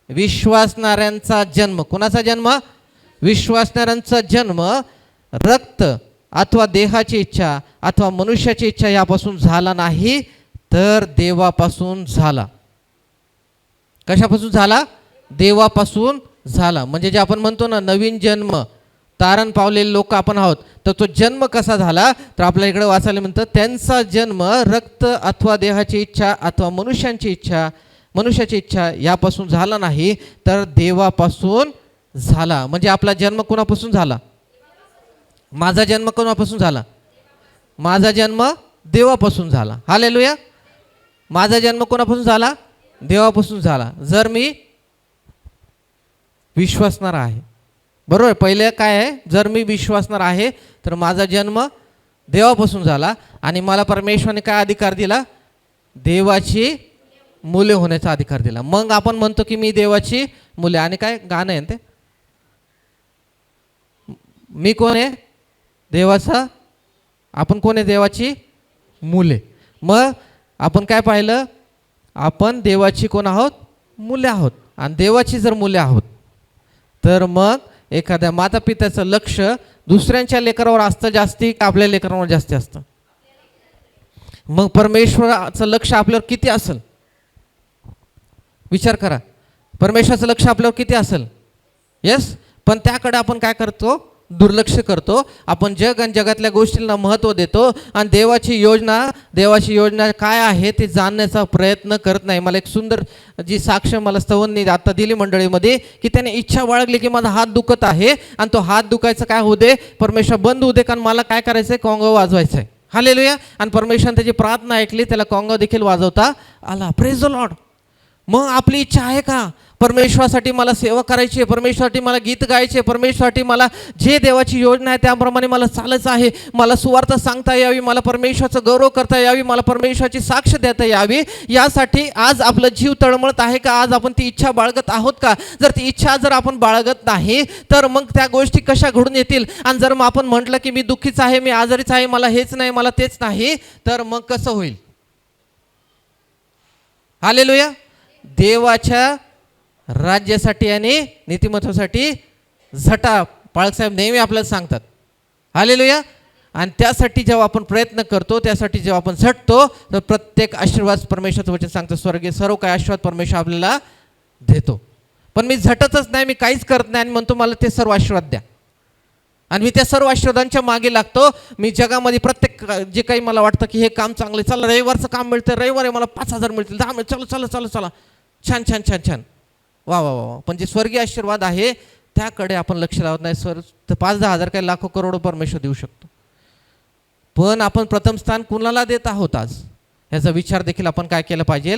विश्वासणाऱ्यांचा जन्म. कुणाचा जन्म? विश्वासणाऱ्यांचा जन्म रक्त अथवा देहाची इच्छा अथवा मनुष्याची इच्छा यापासून झाला नाही, तर देवापासून झाला. कशापासून झाला? देवापासून झाला. म्हणजे जे आपण म्हणतो ना, नवीन जन्म, तारण पावलेले लोक आपण आहोत. तर तो जन्म कसा झाला? तर आपल्या इकडे वाचायला म्हणतं, त्यांचा जन्म रक्त अथवा देहाची इच्छा अथवा मनुष्याची इच्छा यापासून झाला नाही, तर देवापासून झाला. म्हणजे आपला जन्म कोणापासून झाला? माझा जन्म कोणापासून झाला? माझा जन्म देवापासून झाला. हालेलुया. माझा जन्म कोणापासून झाला? देवापासून झाला. जर मी विश्वासणार आहे, बरोबर, पहिले काय आहे? जर मी विश्वासणार आहे तर माझा जन्म देवापासून झाला. आणि मला परमेश्वराने काय अधिकार दिला? देवाची मुले होण्याचा अधिकार दिला. मग आपण म्हणतो की मी देवाची मुले. आणि काय गाणं आहे ते? मी कोण आहे? देवाचा. आपण कोण आहे? देवाची मुले. मग आपण काय पाहिलं? आपण देवाची कोण आहोत? मुले आहोत. आणि देवाची जर मुले आहोत, तर मग एखाद्या माता पित्याचं लक्ष दुसऱ्यांच्या लेकरावर असतं जास्ती का आपल्या लेकरांवर जास्ती असतं? मग परमेश्वराचं लक्ष आपल्यावर किती असेल? विचार करा. परमेश्वराचं लक्ष आपल्यावर किती असेल? येस. पण त्याकडे आपण काय करतो? दुर्लक्ष करतो. आपण जग आणि जगातल्या गोष्टींना महत्त्व देतो आणि देवाची योजना काय आहे ते जाणण्याचा प्रयत्न करत नाही. मला एक सुंदर जी साक्ष मला स्तवननी आता दिली मंडळीमध्ये, की त्याने इच्छा बाळगली की माझा हात दुखत आहे आणि तो हात दुखायचा काय होऊ दे, परमेश्वर बंद होऊ दे, कारण मला काय करायचं आहे? कॉंगो वाजवायचं आहे. हालेलुया. आणि परमेश्वराने त्याची प्रार्थना ऐकली, त्याला कॉंगो देखील वाजवता आला. Praise the Lord. मग आपली इच्छा आहे का? परमेश्वरासाठी मला सेवा करायची आहे, परमेश्वरासाठी मला गीत गायचे, परमेश्वरासाठी मला जे देवाची योजना आहे त्याप्रमाणे मला चालायचं आहे, मला सुवार्थ सांगता यावी, मला परमेश्वराचं गौरव करता यावी, मला परमेश्वराची साक्ष देता यावी, यासाठी आज आपलं जीव तळमळत आहे का? आज आपण ती इच्छा बाळगत आहोत का? जर ती इच्छा जर आपण बाळगत नाही, तर मग त्या गोष्टी कशा घडून येतील? आणि जर मग आपण म्हटलं की मी दुःखीच आहे, मी आजारीच आहे, मला हेच नाही, मला तेच नाही, तर मग कसं होईल? हालेलुया. देवाच्या राज्यासाठी आणि नीतिमत्वासाठी झटा बाळासाहेब नेहमी आपल्याला सांगतात. हालेलुया. आणि त्यासाठी जेव्हा आपण प्रयत्न करतो, त्यासाठी जेव्हा आपण झटतो, तर प्रत्येक आशीर्वाद परमेश्वराचं वचन सांगतं, स्वर्गीय सर्व काही आशीर्वाद परमेश्वर आपल्याला देतो. पण मी झटतच नाही, मी काहीच करत नाही आणि म्हणतो मला ते सर्व आशीर्वाद द्या. आणि मी त्या सर्व आशीर्वादांच्या मागे लागतो. मी जगामध्ये प्रत्येक जे काही मला वाटतं की हे काम चांगलं, चला रविवारचं काम मिळतं, रविवारी मला 5,000 मिळतील, 10 मिळतील, चलो चलो चलो चला, छान छान छान छान, वा वा वा वा. पण जे स्वर्गीय आशीर्वाद आहे त्याकडे आपण लक्ष लावत नाही. तर 5-10 हजार काही लाखो करोडो परमेश्वर देऊ शकतो. पण आपण प्रथम स्थान कुणाला देत आहोत आज, याचा विचार देखील आपण काय केला पाहिजे.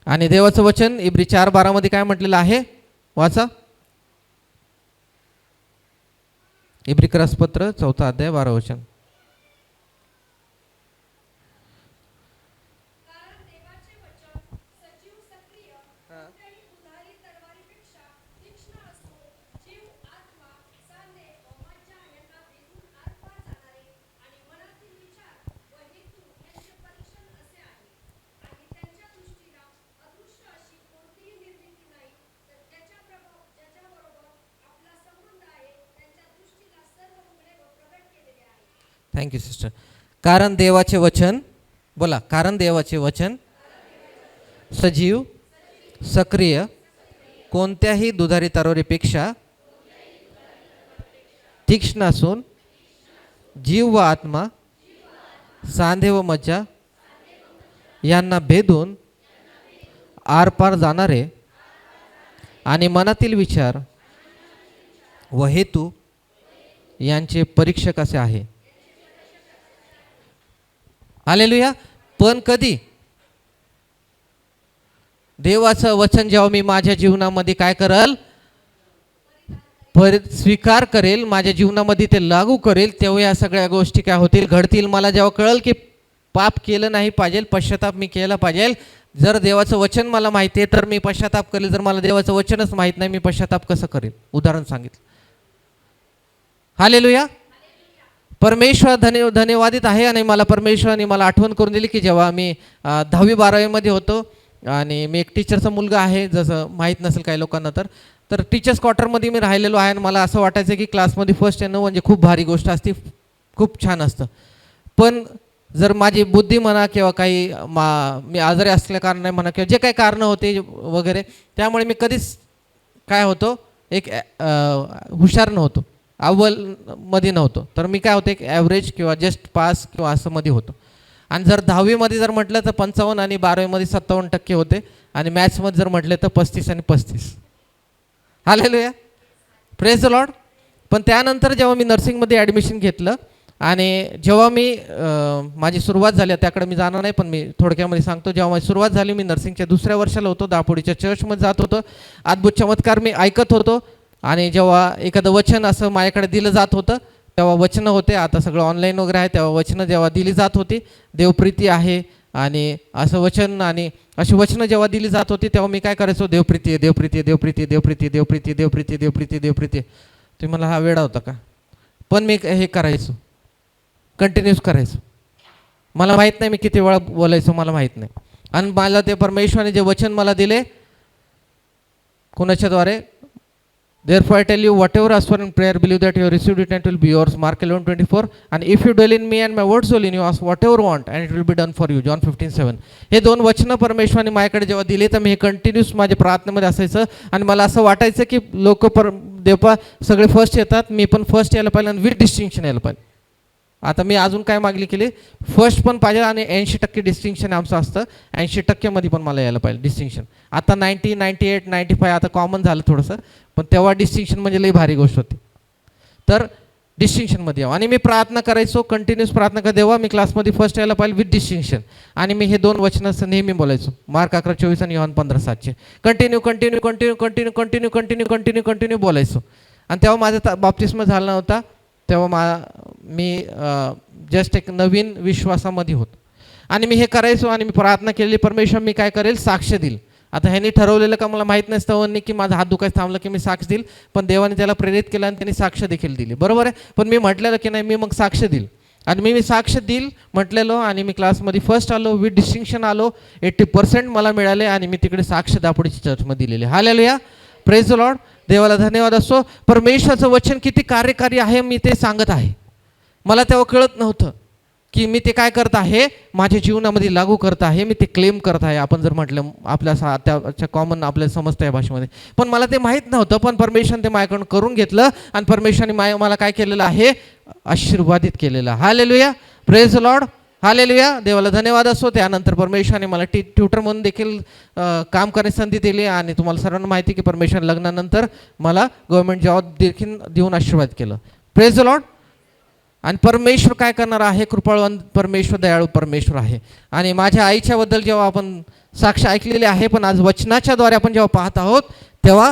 आणि देवाचं वचन इब्री 4:12 मध्ये काय म्हटलेलं आहे, वाचा. इब्री क्रसपत्र 4 अध्याय 12 वचन. Thank you sister. कारण देवाचे वचन, बोला, कारण देवाचे वचन सजीव, सक्रिय, कोणत्याही दुधारी तलवारीपेक्षा तीक्ष्ण असून जीव व आत्मा, सांधे व मज्जा यांना भेदून आरपार जाणारे आणि मनातील विचार व हेतू यांचे परीक्षक असे आहे. हालेलुया. पण कधी देवाचं वचन जेव्हा मी माझ्या जीवनामध्ये काय करल, स्वीकार करेल, माझ्या जीवनामध्ये ते लागू करेल, तेव्हा या सगळ्या गोष्टी काय होतील, घडतील. मला जेव्हा कळेल की पाप केलं नाही पाहिजे, पश्चाताप मी केला पाहिजे. जर देवाचं वचन मला माहिती आहे तर मी पश्चाताप करेल. जर मला देवाचं वचनच माहीत नाही, मी पश्चाताप कसं करेल. उदाहरण सांगितलं. हालेलुया. परमेश्वर धन्यवादित आहे. आणि मला परमेश्वराने मला आठवण करून दिली की जेव्हा मी 10वी-12वीमध्ये होतो आणि मी एक टीचरचा मुलगा आहे, जसं माहीत नसेल काही लोकांना, तर टीचर्स क्वार्टरमध्ये मी राहिलेलो आहे. आणि मला असं वाटायचं की क्लासमध्ये फर्स्ट येणं म्हणजे खूप भारी गोष्ट असते, खूप छान असतं. पण जर माझी बुद्धी म्हणा किंवा काही मी आजारी असल्या कारणाने म्हणा किंवा जे काही कारणं होते वगैरे, त्यामुळे मी कधीच काय होतो, एक हुशार नव्हतो, अव्वलमध्ये नव्हतो. तर मी काय होतं, एक ॲव्हरेज किंवा जस्ट पास किंवा असं मध्ये होतो. आणि जर 10वीमध्ये जर म्हटलं तर 55 आणि 12वीमध्ये 57% होते. आणि मॅथ्समध्ये जर म्हटलं तर 35 आणि 35. Hallelujah, praise the Lord. पण त्यानंतर जेव्हा मी नर्सिंगमध्ये ॲडमिशन घेतलं आणि जेव्हा मी माझी सुरुवात झाली, त्याकडे मी जाणार नाही पण मी थोडक्यामध्ये सांगतो. जेव्हा माझी सुरुवात झाली, मी नर्सिंगच्या 2ऱ्या वर्षाला होतो, दापोडीच्या चर्चमध्ये जात होतो. अद्भुत चमत्कार मी ऐकत होतो. आणि जेव्हा एखादं वचन असं माझ्याकडे दिलं जात होतं, तेव्हा वचनं होते, आता सगळं ऑनलाईन वगैरे आहे, तेव्हा वचनं जेव्हा दिली जात होती, देवप्रीती आहे आणि असं वचन आणि अशी वचनं जेव्हा दिली जात होती, तेव्हा मी काय करायचो, देवप्रीती देवप्रीती देवप्रीती देवप्रीती देवप्रीती देवप्रीती देवप्रीती देवप्रीती. तुम्ही मला हा वेडा होता का? पण मी हे करायचो, कंटिन्यूस करायचो. मला माहीत नाही मी किती वेळा बोलायचो, मला माहीत नाही. आणि मला ते परमेश्वराने जे वचन मला दिले कोणाच्याद्वारे, therefore I tell you, whatever ask for in prayer, believe that you have received it and it will be yours. Mark 11:24. And if you dwell in me and my words dwell in you, ask whatever want and it will be done for you. John 15:7. हे 2 वचनं परमेश्वराने माझ्याकडे जेव्हा दिले, तर मी हे continuous माझ्या प्रार्थनेमध्ये असायचं. आणि मला असं वाटायचं की लोक देवपा सगळे फर्स्ट येतात, मी पण फर्स्ट यायला पाहिजे आणि विथ डिस्टिंक्शन यायला पाहिजे. आता मी अजून काय मागणी केली, फर्स्ट पण पाहिजे आणि 80% डिस्टिंक्शन आमचं असतं, 80% पण मला यायला पाहिजे डिस्टिंक्शन. आता 90, 98, 95 आता कॉमन झालं थोडंसं, पण तेव्हा डिस्टिंक्शन म्हणजे लई भारी गोष्ट होती. तर डिस्टिंक्शनमध्ये यावं. आणि मी प्रार्थना करायचो, कंटिन्यूस प्रार्थना कर, देवा मी क्लासमध्ये फर्स्ट यायला पाहिजे विथ डिस्टिंक्शन. आणि मी हे 2 वचनं नेहमी बोलायचो, मार्क 11:24 आणि योहान 15:7. Continue continue continue continue continue continue continue continue बोलायचो. आणि तेव्हा माझा बाप्तिस्मा झाला नव्हता, तेव्हा मी जस्ट एक नवीन विश्वासामध्ये होतो. आणि मी हे करायचो आणि मी प्रार्थना केलेली, परमेश्वर मी काय करेल, साक्ष देईल. आता ह्यांनी ठरवलेलं का मला माहीत नसतं की माझा हात दुखायचं थांबलं की मी साक्ष देईल, पण देवाने त्याला प्रेरित केलं आणि त्यांनी साक्ष देखील दिली. बरोबर आहे. पण मी म्हटलेलं की नाही, मी मग साक्ष देईल. आणि मी साक्ष देईल म्हटलेलो आणि मी क्लासमध्ये फर्स्ट आलो, विथ डिस्टिंक्शन आलो, 80% मला मिळाले. आणि मी तिकडे साक्ष दापोडीची चर्चमध्ये दिलेले. Hallelujah, praise the Lord. देवाला धन्यवाद असो. परमेश्वराचं वचन किती कार्यकारी आहे मी ते सांगत आहे. मला तेव्हा कळत नव्हतं. की मी ते काय करत आहे, माझ्या जीवनामध्ये लागू करत आहे, मी ते क्लेम करत आहे. आपण जर म्हटलं आपल्या त्याच्या कॉमन आपल्याला समजतं या भाषेमध्ये. पण मला ते माहीत नव्हतं, पण परमेश्वराने ते माझ्याकडून करून घेतलं आणि परमेश्वराने मला काय केलेलं आहे, आशीर्वादित केलेलं. Hallelujah, praise the Lord, hallelujah, देवाला धन्यवाद असो. त्यानंतर परमेश्वराने मला ट्युटर म्हणून देखील काम करण्याची संधी दिली आणि तुम्हाला सर्वांना माहिती की परमेश्वर लग्नानंतर मला गव्हर्नमेंट जॉब देखील देऊन आशीर्वाद केलं. Praise the Lord. आणि परमेश्वर काय करणार आहे, कृपाळवान परमेश्वर, दयाळू परमेश्वर आहे. आणि माझ्या आईच्याबद्दल जेव्हा आपण साक्ष ऐकलेले आहे, पण आज वचनाच्याद्वारे आपण जेव्हा पाहत आहोत तेव्हा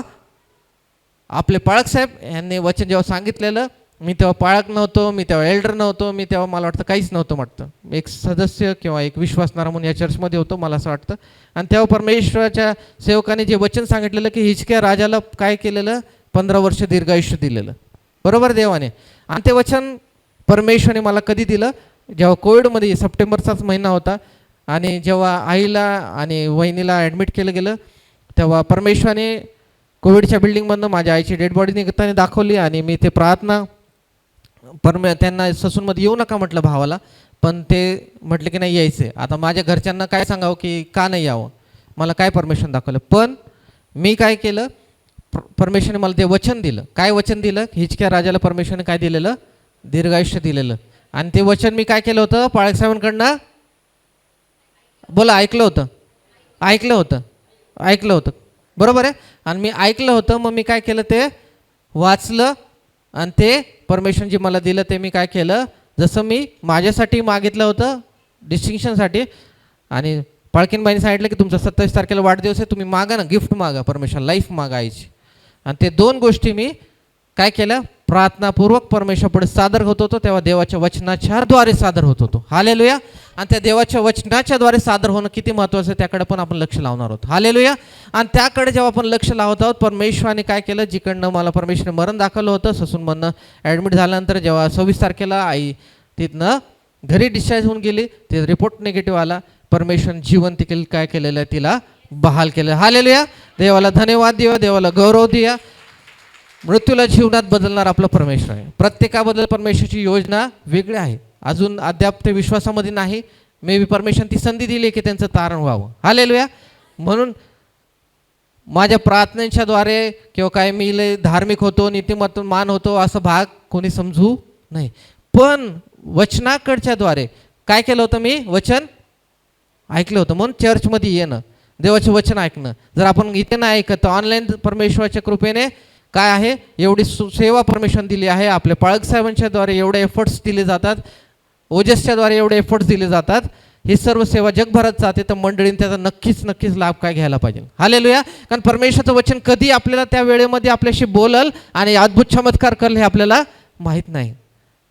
आपले पाळकसाहेब यांनी वचन जेव्हा सांगितलेलं, मी तेव्हा पाळक नव्हतो, मी तेव्हा एल्डर नव्हतो, मी तेव्हा मला वाटतं काहीच नव्हतं वाटतं, एक सदस्य किंवा एक विश्वासणारा म्हणून या चर्चमध्ये होतो मला असं वाटतं. आणि तेव्हा परमेश्वराच्या सेवकाने जे वचन सांगितलेलं की हिजकिया राजाला काय केलेलं, 15 वर्ष दीर्घायुष्य दिलेलं, बरोबर देवाने. आणि ते वचन परमेश्वराने मला कधी दिलं, जेव्हा कोविडमध्ये सप्टेंबरचाच महिना होता आणि जेव्हा आईला आणि वहिनीला ॲडमिट केलं गेलं, तेव्हा परमेश्वराने कोविडच्या बिल्डिंगमधनं माझ्या आईची डेड बॉडी निघताना दाखवली. आणि मी ते प्रार्थना त्यांना ससूनमध्ये येऊ नका म्हटलं भावाला, पण ते म्हटलं की नाही यायचं. आता माझ्या घरच्यांना काय सांगावं की का नाही यावं, मला काय परमेश्वर दाखवलं. पण मी काय केलं, परमेश्वराने मला ते वचन दिलं. काय वचन दिलं, हिजकिया राजाला परमेश्वराने काय दिलेलं, दीर्घायुष्य दिलेलं. आणि ते वचन मी काय केलं होतं, पाळकसाहेबांकडनं बोला, ऐकलं होतं, ऐकलं होतं, ऐकलं होतं, बरोबर आहे. आणि मी ऐकलं होतं, मग मी काय केलं, ते वाचलं आणि ते परमेश्वर जी मला दिलं ते मी काय केलं, जसं मी माझ्यासाठी मागितलं होतं डिस्टिंक्शनसाठी. आणि पाळकीनबाईंनी सांगितलं की तुमचा 27 तारखेला वाढदिवस आहे, तुम्ही मागा ना, गिफ्ट मागा, परमेश्वर लाईफ मागायची. आणि ते 2 गोष्टी मी काय केलं, प्रार्थनापूर्वक परमेश्वरपुढे सादर होत होतो, तेव्हा देवाच्या वचनाच्याद्वारे सादर होत होतो. हालेलुया. आणि त्या देवाच्या वचनाच्याद्वारे सादर होणं किती महत्त्वाचं आहे त्याकडे पण आपण लक्ष लावणार आहोत. हालेलुया. आणि त्याकडे जेव्हा आपण लक्ष लावत आहोत, परमेश्वराने काय केलं, जिकडनं मला परमेश्वराने मरण दाखवलं होतं, ससूनमधनं ॲडमिट झाल्यानंतर जेव्हा 26 तारखेला आई तिथनं घरी डिस्चार्ज होऊन गेली, ते रिपोर्ट निगेटिव्ह आला, परमेश्वराने जीवन देखील काय केलेलं आहे, तिला बहाल केलं. हालेलुया. देवाला धन्यवाद द्या, देवाला गौरव द्या. मृत्यूला जीवनात बदलणार आपलं परमेश्वर आहे. प्रत्येकाबद्दल परमेश्वराची योजना वेगळी आहे. अजून अद्याप ते विश्वासामध्ये नाही, मे बी परमेश्वराने ती संधी दिली की त्यांचं तारण व्हावं. हालेलुया. म्हणून माझ्या प्रार्थनेच्याद्वारे किंवा काय मी लय धार्मिक होतो, नीतिमत्वान होतो असं भाग कोणी समजू नाही. पण वचनाकडच्याद्वारे काय केलं होतं, मी वचन ऐकलं होतं. म्हणून चर्चमध्ये येणं, देवाचे वचन ऐकणं. जर आपण इथे नाही ऐकत तर ऑनलाईन परमेश्वराच्या कृपेने काय आहे, एवढी सेवा परमेश्वराने दिली आहे. आपल्या पाळकसाहेबांच्याद्वारे एवढे एफर्ट्स दिले जातात, ओजसच्याद्वारे एवढे एफर्ट्स दिले जातात. ही सर्व सेवा जगभरात जाते, तर मंडळींनी त्याचा नक्कीच लाभ काय घ्यायला पाहिजे. हालेलुया. कारण परमेश्वराचं वचन कधी आपल्याला त्या वेळेमध्ये आपल्याशी बोलल आणि अद्भुत चमत्कार करेल हे आपल्याला माहीत नाही.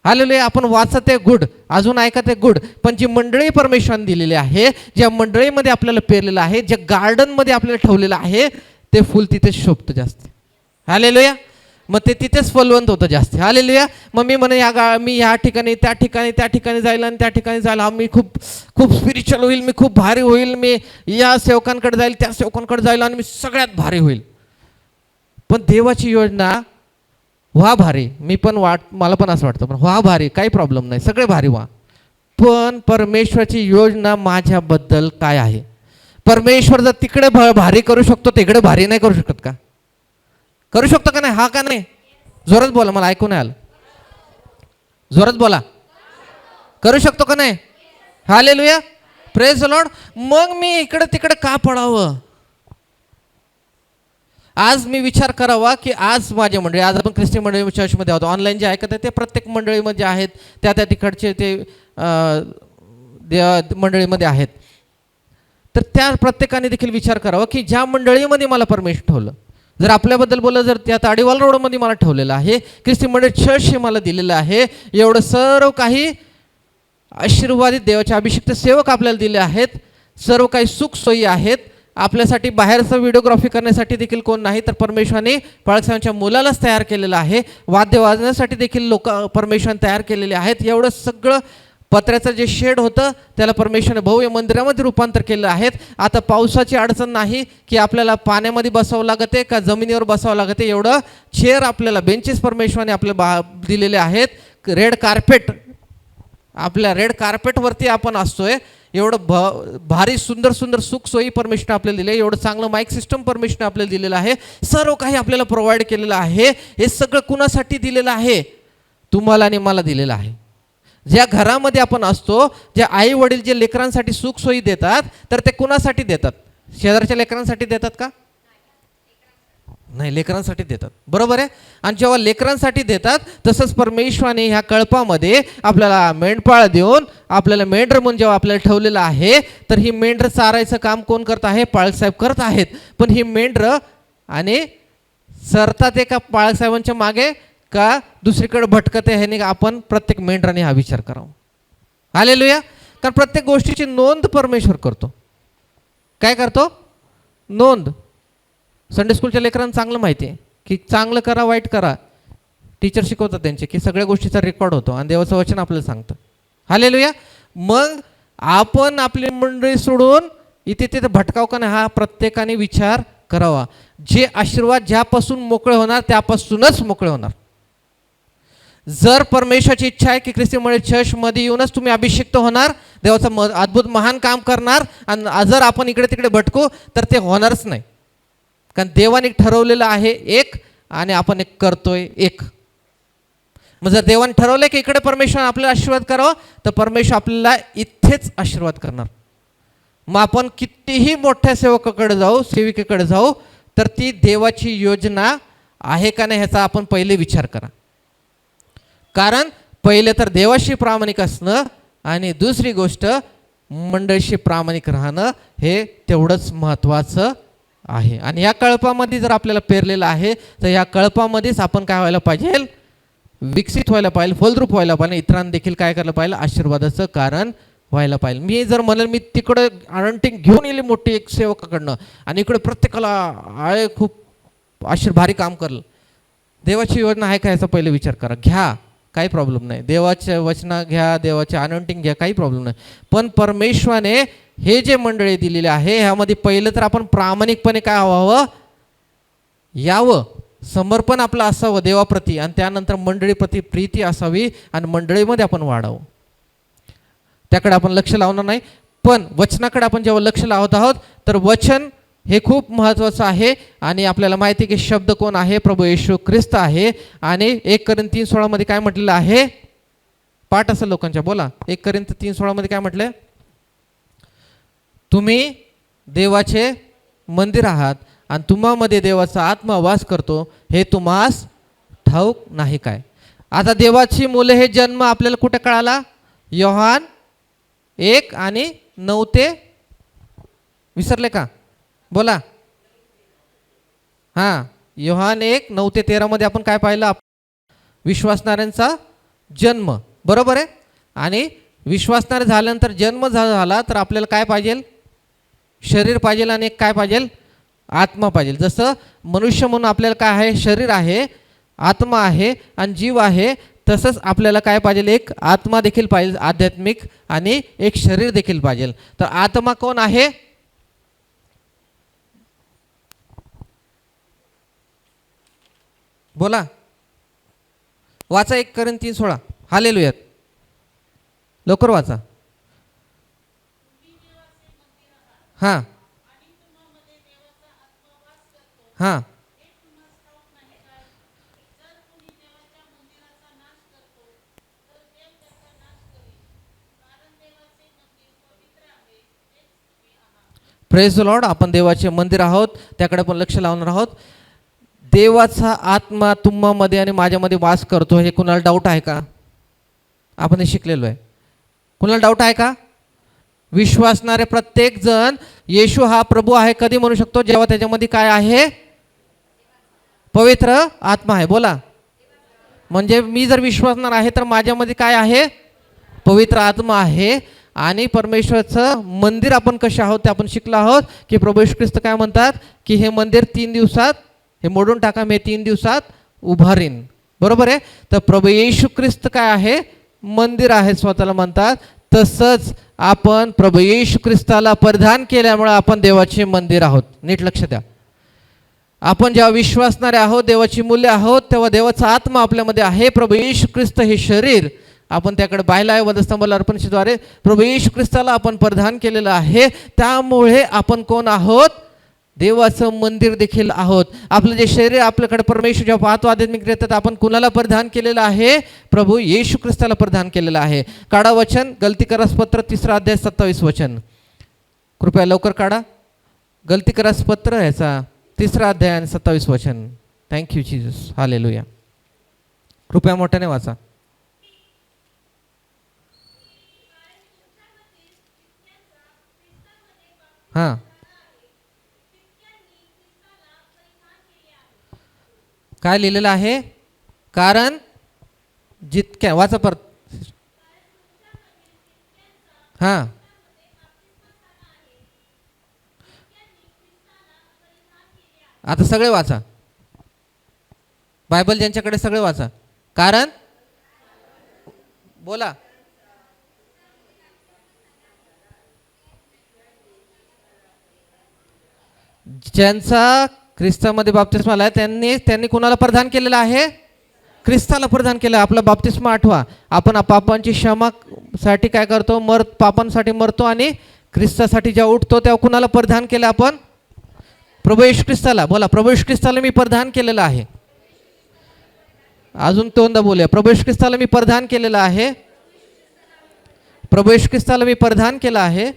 हालेलुया. आपण वाचत आहे गुड, अजून ऐकत आहे गुड, पण जी मंडळी परमेश्वराने दिलेली आहे, ज्या मंडळीमध्ये आपल्याला पेरलेलं आहे, ज्या गार्डनमध्ये आपल्याला ठेवलेलं आहे, ते फुल तिथेच शोभतं जास्त. हालेलुया. मग ते तिथेच फलवंत होतं जास्त. हालेलुया. मग मी म्हणे मी ह्या ठिकाणी त्या ठिकाणी जाईल आणि त्या ठिकाणी जायला मी खूप स्पिरिच्युअल होईल, मी खूप भारी होईल, मी या सेवकांकडे जाईल, त्या सेवकांकडे जाईल आणि मी सगळ्यात भारी होईल. पण देवाची योजना व्हा भारी, मी पण मला पण असं वाटतं, पण व्हा भारी, काही प्रॉब्लेम नाही, सगळे भारी व्हा. पण परमेश्वराची योजना माझ्याबद्दल काय आहे? परमेश्वर जर तिकडे भारी करू शकतो, तिकडे भारी नाही करू शकत का? करू शकतो का नाही? हा का नाही? जोरात बोला, मला ऐकून नाही आलं. जोरात बोला. करू शकतो का नाही? हालेलुया. Praise the Lord. मग मी इकडे तिकडे का पडावं? आज मी विचार करावा की आज माझ्या मंडळी, आज आपण ख्रिस्ती मंडळी चर्चमध्ये आहोत, ऑनलाईन जे ऐकत आहे ते प्रत्येक मंडळीमध्ये आहेत, त्या तिकडचे ते मंडळीमध्ये आहेत. तर त्या प्रत्येकाने देखील विचार करावा की ज्या मंडळीमध्ये मला परमेश्वर ठेवलं, जर आपल्याबद्दल बोललं, जर त्या ताडीवाल रोडमध्ये मला ठेवलेलं आहे, ख्रिस्ती मंडळ चर्च हे मला दिलेलं आहे, एवढं सर्व काही आशीर्वादित देवाचे अभिषिक्त सेवक आपल्याला दिले आहेत, सर्व काही सुख सोयी आहेत, आपल्यासाठी बाहेरचं व्हिडिओग्राफी करण्यासाठी देखील कोण नाही, तर परमेश्वराने पाळकसाहेबांच्या मुलालाच तयार केलेलं आहे. वाद्य वाजवण्यासाठी देखील लोक परमेश्वराने तयार केलेले आहेत. एवढं सगळं पत्र्याचं जे शेड होतं त्याला परमेश्वराने भव्य मंदिरामध्ये रूपांतर केलं आहे. आता पावसाची अडचण नाही की आपल्याला पाण्यामध्ये बसावं लागते का जमिनीवर बसावं लागते. एवढं चेअर आपल्याला, बेंचेस परमेश्वराने आपल्याला दिलेले आहेत. रेड कार्पेट आपल्या रेड कार्पेटवरती आपण असतोय, एवढं भारी सुंदर सुंदर सुखसोयी परमेश्वर आपल्याला दिले, एवढं चांगलं माईक सिस्टम परमेश्वर आपल्याला दिलेलं आहे, सर्व काही आपल्याला प्रोव्हाइड केलेलं आहे. हे सगळं कुणासाठी दिलेलं आहे? तुम्हाला आणि मला दिलेलं आहे. ज्या घरामध्ये आपण असतो, जे आई वडील जे लेकरांसाठी सुखसोयी देतात, तर ते कुणासाठी देतात? शेजारच्या लेकरांसाठी देतात का? नाही, लेकरांसाठी देतात. बरोबर आहे. आणि जेव्हा लेकरांसाठी देतात, तसंच परमेश्वराने ह्या कळपामध्ये आपल्याला मेंढपाळ देऊन आपल्याला मेंढर म्हणून जेव्हा आपल्याला ठेवलेलं आहे, तर ही मेंढर चारायचं काम कोण करत आहे? पाळसाहेब करत आहेत. पण ही मेंढर आणि सरतात एका पाळसाहेबांच्या मागे का दुसरीकडे भटकत आहे, ह्याने आपण प्रत्येक मेंढराने हा विचार करावा. हालेलुया. कारण प्रत्येक गोष्टीची नोंद परमेश्वर करतो. काय करतो? नोंद. संडे स्कूलच्या लेकरांना चांगलं माहिती आहे की चांगलं करा वाईट करा, टीचर शिकवतात त्यांचे, की सगळ्या गोष्टीचा रेकॉर्ड होतो आणि देवाचं वचन आपल्याला सांगतं. हालेलुया. मग आपण आपली मंडळी सोडून इथे तिथे भटकाव का नाही, हा प्रत्येकाने विचार करावा. जे आशीर्वाद ज्यापासून मोकळे होणार त्यापासूनच मोकळे होणार. जर परमेश्वराची इच्छा आहे की ख्रिस्तीमुळे चर्चमध्ये येऊनच तुम्ही अभिषिक्त होणार, देवाचं अद्भुत महान काम करणार, आणि जर आपण इकडे तिकडे भटकू तर ते होणारच नाही. कारण देवाने ठरवलेलं आहे एक, आणि आपण एक करतोय एक. मग जर देवाने ठरवलं की इकडे परमेश्वर आपल्याला आशीर्वाद करावं, तर परमेश्वर आपल्याला इथेच आशीर्वाद करणार. मग आपण कितीही मोठ्या सेवकाकडे जाऊ, सेविकेकडे जाऊ, तर ती देवाची योजना आहे का नाही ह्याचा आपण पहिले विचार करा. कारण पहिले तर देवाशी प्रामाणिक असणं, आणि दुसरी गोष्ट मंडळीशी प्रामाणिक राहणं, हे तेवढंच महत्त्वाचं आहे. आणि या कळपामध्ये जर आपल्याला पेरलेलं आहे, तर या कळपामध्येच आपण काय व्हायला पाहिजे? विकसित व्हायला पाहिजे, फलद्रूप व्हायला पाहिजे, इतरांना देखील काय करायला पाहिजे? आशीर्वादाचं कारण व्हायला पाहिजे. मी जर म्हणेल मी तिकडे अनंटिंग घेऊन येईल मोठी एक सेवकाकडनं, आणि इकडे प्रत्येकाला आळे खूप भारी काम करलं, देवाची योजना आहे का याचा पहिले विचार करा. घ्या, काही प्रॉब्लेम नाही. देवाच्या वचना घ्या, देवाचे अनंटिंग घ्या, काही प्रॉब्लेम नाही. पण परमेश्वराने हे जे मंडळी दिलेले आहे, ह्यामध्ये पहिलं तर आपण प्रामाणिकपणे काय व्हावं? यावं. समर्पण आपलं असावं देवाप्रती, आणि त्यानंतर मंडळीप्रती प्रीती असावी, आणि मंडळीमध्ये आपण वाढावं. त्याकडे आपण लक्ष लावणार नाही, पण वचनाकडे आपण जेव्हा लक्ष लावत आहोत, तर वचन हे खूप महत्त्वाचं आहे. आणि आपल्याला माहिती आहे की शब्द कोण आहे? प्रभू येशू ख्रिस्त आहे. आणि 1 कोरिंथी 3:16 काय म्हटलेलं आहे? पाठ असेल लोकांच्या, बोला. 1 कोरिंथी 3:16 काय म्हटलं? तुम्ही देवाचे मंदिर आहात, आणि तुम्हामध्ये देवाचा आत्मा वास करतो, हे तुम्हास ठाऊक नाही काय? आता देवाची मुले हे जन्म आपल्याला कुठे कळाला? योहान 1 आणि 9 ते, विसरले का? बोला. हां, योहान 1, 9 ते 13 मध्ये आपण काय पाहिलं? विश्वासणाऱ्यांचा जन्म. बरोबर आहे. आणि विश्वासणारे झाल्यानंतर जन्म झाला तर आपल्याला काय पाहिजे? शरीर पाहिजे, आणि एक काय पाहिजे? आत्मा पाहिजे. जसं मनुष्य म्हणून आपल्याला काय आहे? शरीर आहे, आत्मा आहे आणि जीव आहे. तसंच आपल्याला काय पाहिजे? एक आत्मा देखील पाहिजे आध्यात्मिक, आणि एक शरीर देखील पाहिजे. तर आत्मा कोण आहे? बोला. वाचा 1 कोरिंथी 3:16. हालेलुया. लवकर वाचा. हां हां प्रेज द लॉर्ड. आपण देवाचे मंदिर आहोत, त्याकडे पण लक्ष लावणार आहोत. देवाचा आत्मा तुम्हामध्ये आणि माझ्यामध्ये वास करतो, हे कुणाला डाऊट आहे का? आपण हे शिकलेलो आहे. कुणाला डाऊट आहे का? विश्वासणारे प्रत्येक जण येशू हा प्रभू आहे कधी म्हणू शकतो? जेव्हा त्याच्यामध्ये काय आहे? पवित्र आत्मा आहे. बोला. म्हणजे मी जर विश्वासणार आहे तर माझ्यामध्ये काय आहे? पवित्र आत्मा आहे. आणि परमेश्वराचं मंदिर आपण कसे आहोत ते आपण शिकलो आहोत की प्रभू येशू ख्रिस्त काय म्हणतात की हे मंदिर 3 दिवसात हे मोडून टाका, मी 3 दिवसात उभारीन. बरोबर आहे. तर प्रभू येशू ख्रिस्त काय आहे? मंदिर आहे स्वतःला म्हणतात. तसंच आपण प्रभू येशू ख्रिस्ताला परिधान केल्यामुळे आपण देवाचे मंदिर आहोत. नीट लक्ष द्या. आपण जेव्हा विश्वासणारे आहोत, देवाची मूल्य आहोत, तेव्हा देवाचा आत्मा आपल्यामध्ये आहे. प्रभू येशू ख्रिस्त हे शरीर आपण त्याकडे पाहिलं आहे. वधस्तंभाला अर्पणशिद्वारे प्रभू येशू ख्रिस्ताला आपण परिधान केलेलं आहे. त्यामुळे आपण कोण आहोत? देवाचं मंदिर देखील आहोत. आपलं जे शरीर आपल्याकडे परमेश्वर जेव्हा पाहतो आध्यात्मिक रित्या, आपण कुणाला परिधान केलेलं आहे? प्रभू येशू ख्रिस्ताला परिधान केलेलं आहे. काढा वचन, गलतीकरास पत्र 3 अध्याय 27 वचन. कृपया लवकर काढा. गलतीकरास पत्र ह्याचा 3 अध्याय आणि 27 वचन. Thank you Jesus, hallelujah. कृपया मोठ्याने वाचा. हां, काय लिहिलेलं आहे? कारण जितक्या, वाचा परत. हां, आता सगळे वाचा. बायबल ज्यांच्याकडे सगळे वाचा. कारण, बोला. ज्यांचा ख्रिस्तामध्ये बाप्तिस्मा आला त्यांनी त्यांनी कुणाला प्रदान केलेलं आहे? ख्रिस्ताला प्रदान केलं. आपला बाप्तिस्मा आठवा. आपण पापांची क्षमासाठी काय करतो? पापांसाठी मरतो आणि ख्रिस्तासाठी जेव्हा उठतो तेव्हा कुणाला प्रदान केलं आपण? प्रभू येशू ख्रिस्ताला. बोला, प्रभू येशू ख्रिस्ताला मी प्रदान केलेलं आहे. अजून दोनदा बोलूया. प्रभू येशू ख्रिस्ताला मी प्रदान केलेलं आहे. प्रभू येशू ख्रिस्ताला मी प्रदान केलं आहे.